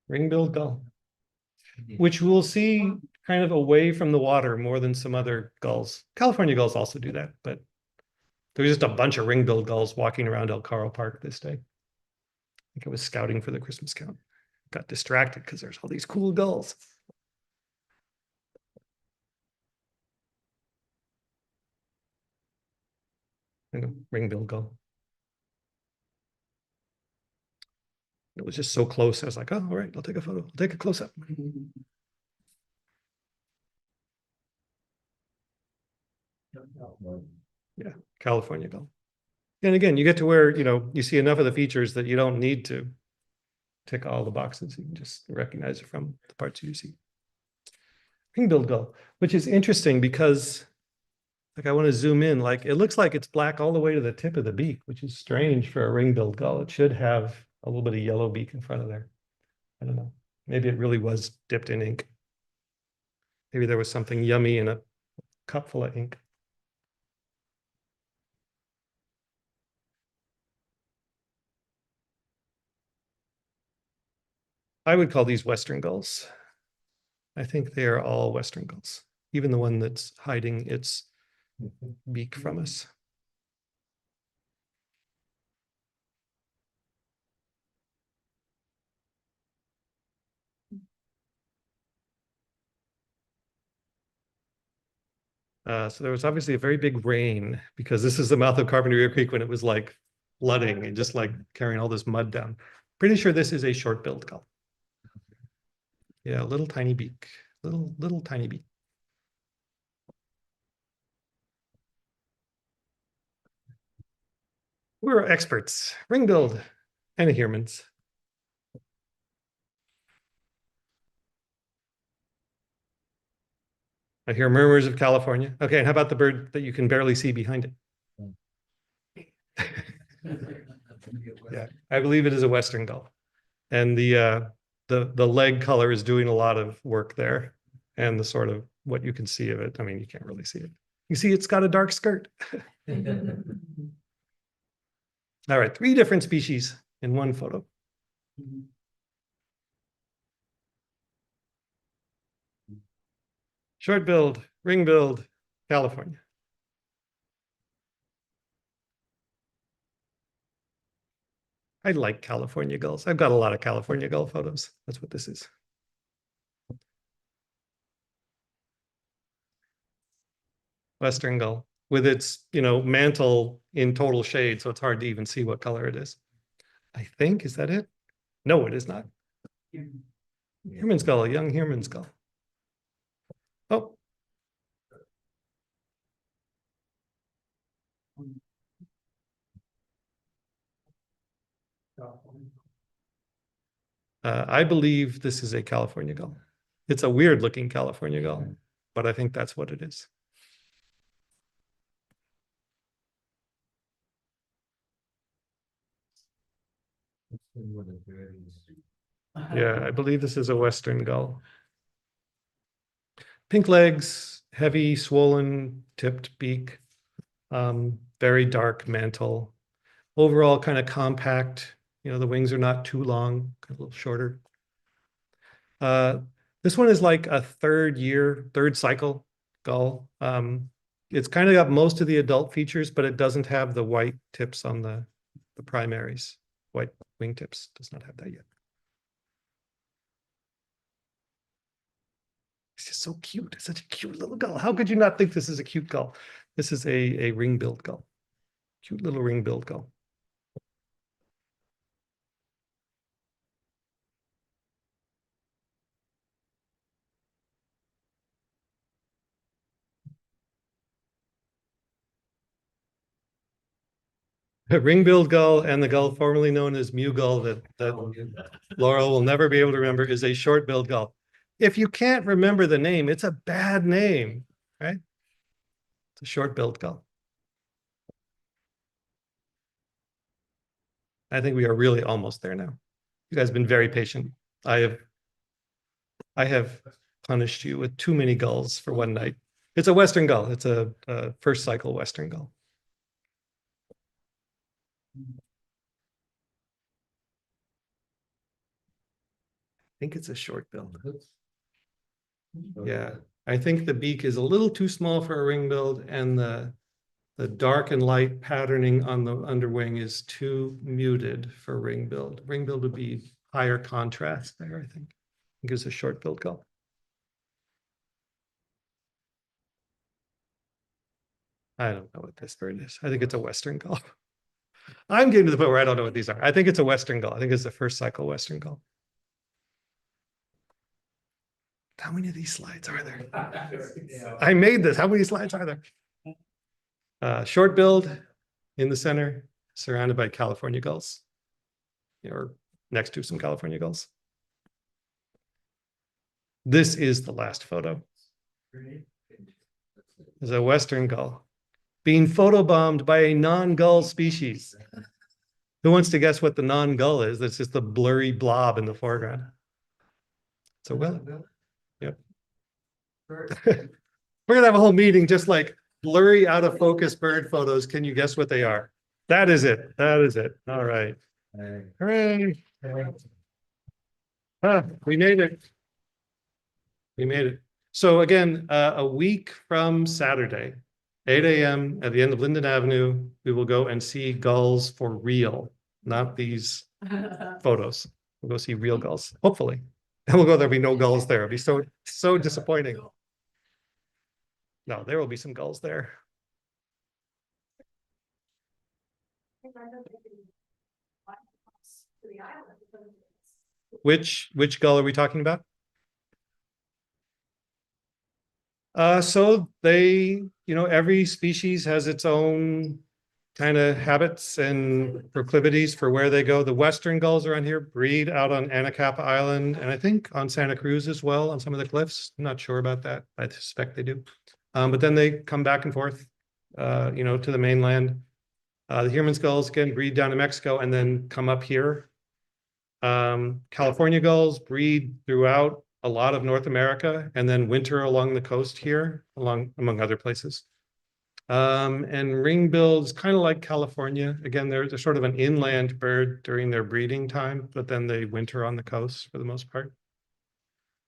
Ring-billed gull, which we'll see kind of away from the water more than some other gulls. California gulls also do that, but there was just a bunch of ring-billed gulls walking around El Caro Park this day. I think I was scouting for the Christmas count. Got distracted because there's all these cool gulls. Ring-billed gull. It was just so close. I was like, oh, all right, I'll take a photo. I'll take a close-up. Yeah, California gull. And again, you get to where, you see enough of the features that you don't need to tick all the boxes. You can just recognize it from the parts you see. Ring-billed gull, which is interesting because like I want to zoom in, like it looks like it's black all the way to the tip of the beak, which is strange for a ring-billed gull. It should have a little bit of yellow beak in front of there. I don't know. Maybe it really was dipped in ink. Maybe there was something yummy in a cup full of ink. I would call these Western gulls. I think they are all Western gulls, even the one that's hiding its beak from us. So there was obviously a very big rain because this is the mouth of Carpinteria Creek when it was like flooding and just like carrying all this mud down. Pretty sure this is a short-billed gull. Yeah, little tiny beak, little tiny beak. We're experts, ring-billed and Heermans. I hear murmurs of California. Okay, and how about the bird that you can barely see behind it? Yeah, I believe it is a Western gull. And the leg color is doing a lot of work there. And the sort of what you can see of it. I mean, you can't really see it. You see it's got a dark skirt. All right, 3 different species in one photo. Short-billed, ring-billed, California. I like California gulls. I've got a lot of California gull photos. That's what this is. Western gull with its, mantle in total shade, so it's hard to even see what color it is. I think, is that it? No, it is not. Heerman's gull, a young Heerman's gull. Oh. I believe this is a California gull. It's a weird looking California gull, but I think that's what it is. Yeah, I believe this is a Western gull. Pink legs, heavy, swollen, tipped beak, very dark mantle. Overall kind of compact. The wings are not too long, a little shorter. This one is like a third cycle gull. It's kind of got most of the adult features, but it doesn't have the white tips on the primaries. White wingtips does not have that yet. It's just so cute. It's such a cute little gull. How could you not think this is a cute gull? This is a ring-billed gull. Cute little ring-billed gull. A ring-billed gull and the gull formerly known as mew gull that Laurel will never be able to remember is a short-billed gull. If you can't remember the name, it's a bad name, right? It's a short-billed gull. I think we are really almost there now. You guys have been very patient. I have punished you with too many gulls for one night. It's a Western gull. It's a first cycle Western gull. I think it's a short bill. Yeah, I think the beak is a little too small for a ring-billed, and the dark and light patterning on the underwing is too muted for ring-billed. Ring-billed would be higher contrast there, I think. It gives a short-billed gull. I don't know what this bird is. I think it's a Western gull. I'm getting to the point where I don't know what these are. I think it's a Western gull. I think it's the first cycle Western gull. How many of these slides are there? I made this. How many slides are there? Short billed in the center, surrounded by California gulls, or next to some California gulls. This is the last photo. There's a Western gull being photobombed by a non-gull species. Who wants to guess what the non-gull is? That's just the blurry blob in the foreground. It's a willow. Yep. We're gonna have a whole meeting just like blurry out of focus bird photos. Can you guess what they are? That is it. That is it. All right. Hooray. We made it. We made it. So again, a week from Saturday, 8 a.m. at the end of Linden Avenue, we will go and see gulls for real, not these photos. We'll go see real gulls, hopefully. And we'll go, there'll be no gulls there. It'll be so disappointing. No, there will be some gulls there. Which gull are we talking about? So they, every species has its own kind of habits and proclivities for where they go. The Western gulls around here breed out on Anacapa Island, and I think on Santa Cruz as well, on some of the cliffs. I'm not sure about that. I suspect they do. But then they come back and forth, to the mainland. The Heermann's gulls again breed down in Mexico and then come up here. California gulls breed throughout a lot of North America and then winter along the coast here, among other places. And ring-billed is kind of like California. Again, they're sort of an inland bird during their breeding time, but then they winter on the coast for the most part.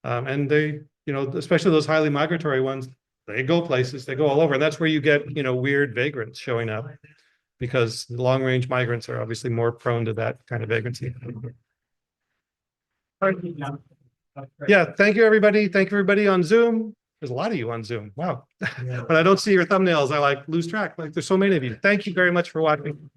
And they, especially those highly migratory ones, they go places, they go all over. And that's where you get, weird vagrants showing up, because long-range migrants are obviously more prone to that kind of vagrancy. Yeah, thank you, everybody. Thank you, everybody on Zoom. There's a lot of you on Zoom. Wow. But I don't see your thumbnails. I lose track. There's so many of you. Thank you very much for watching.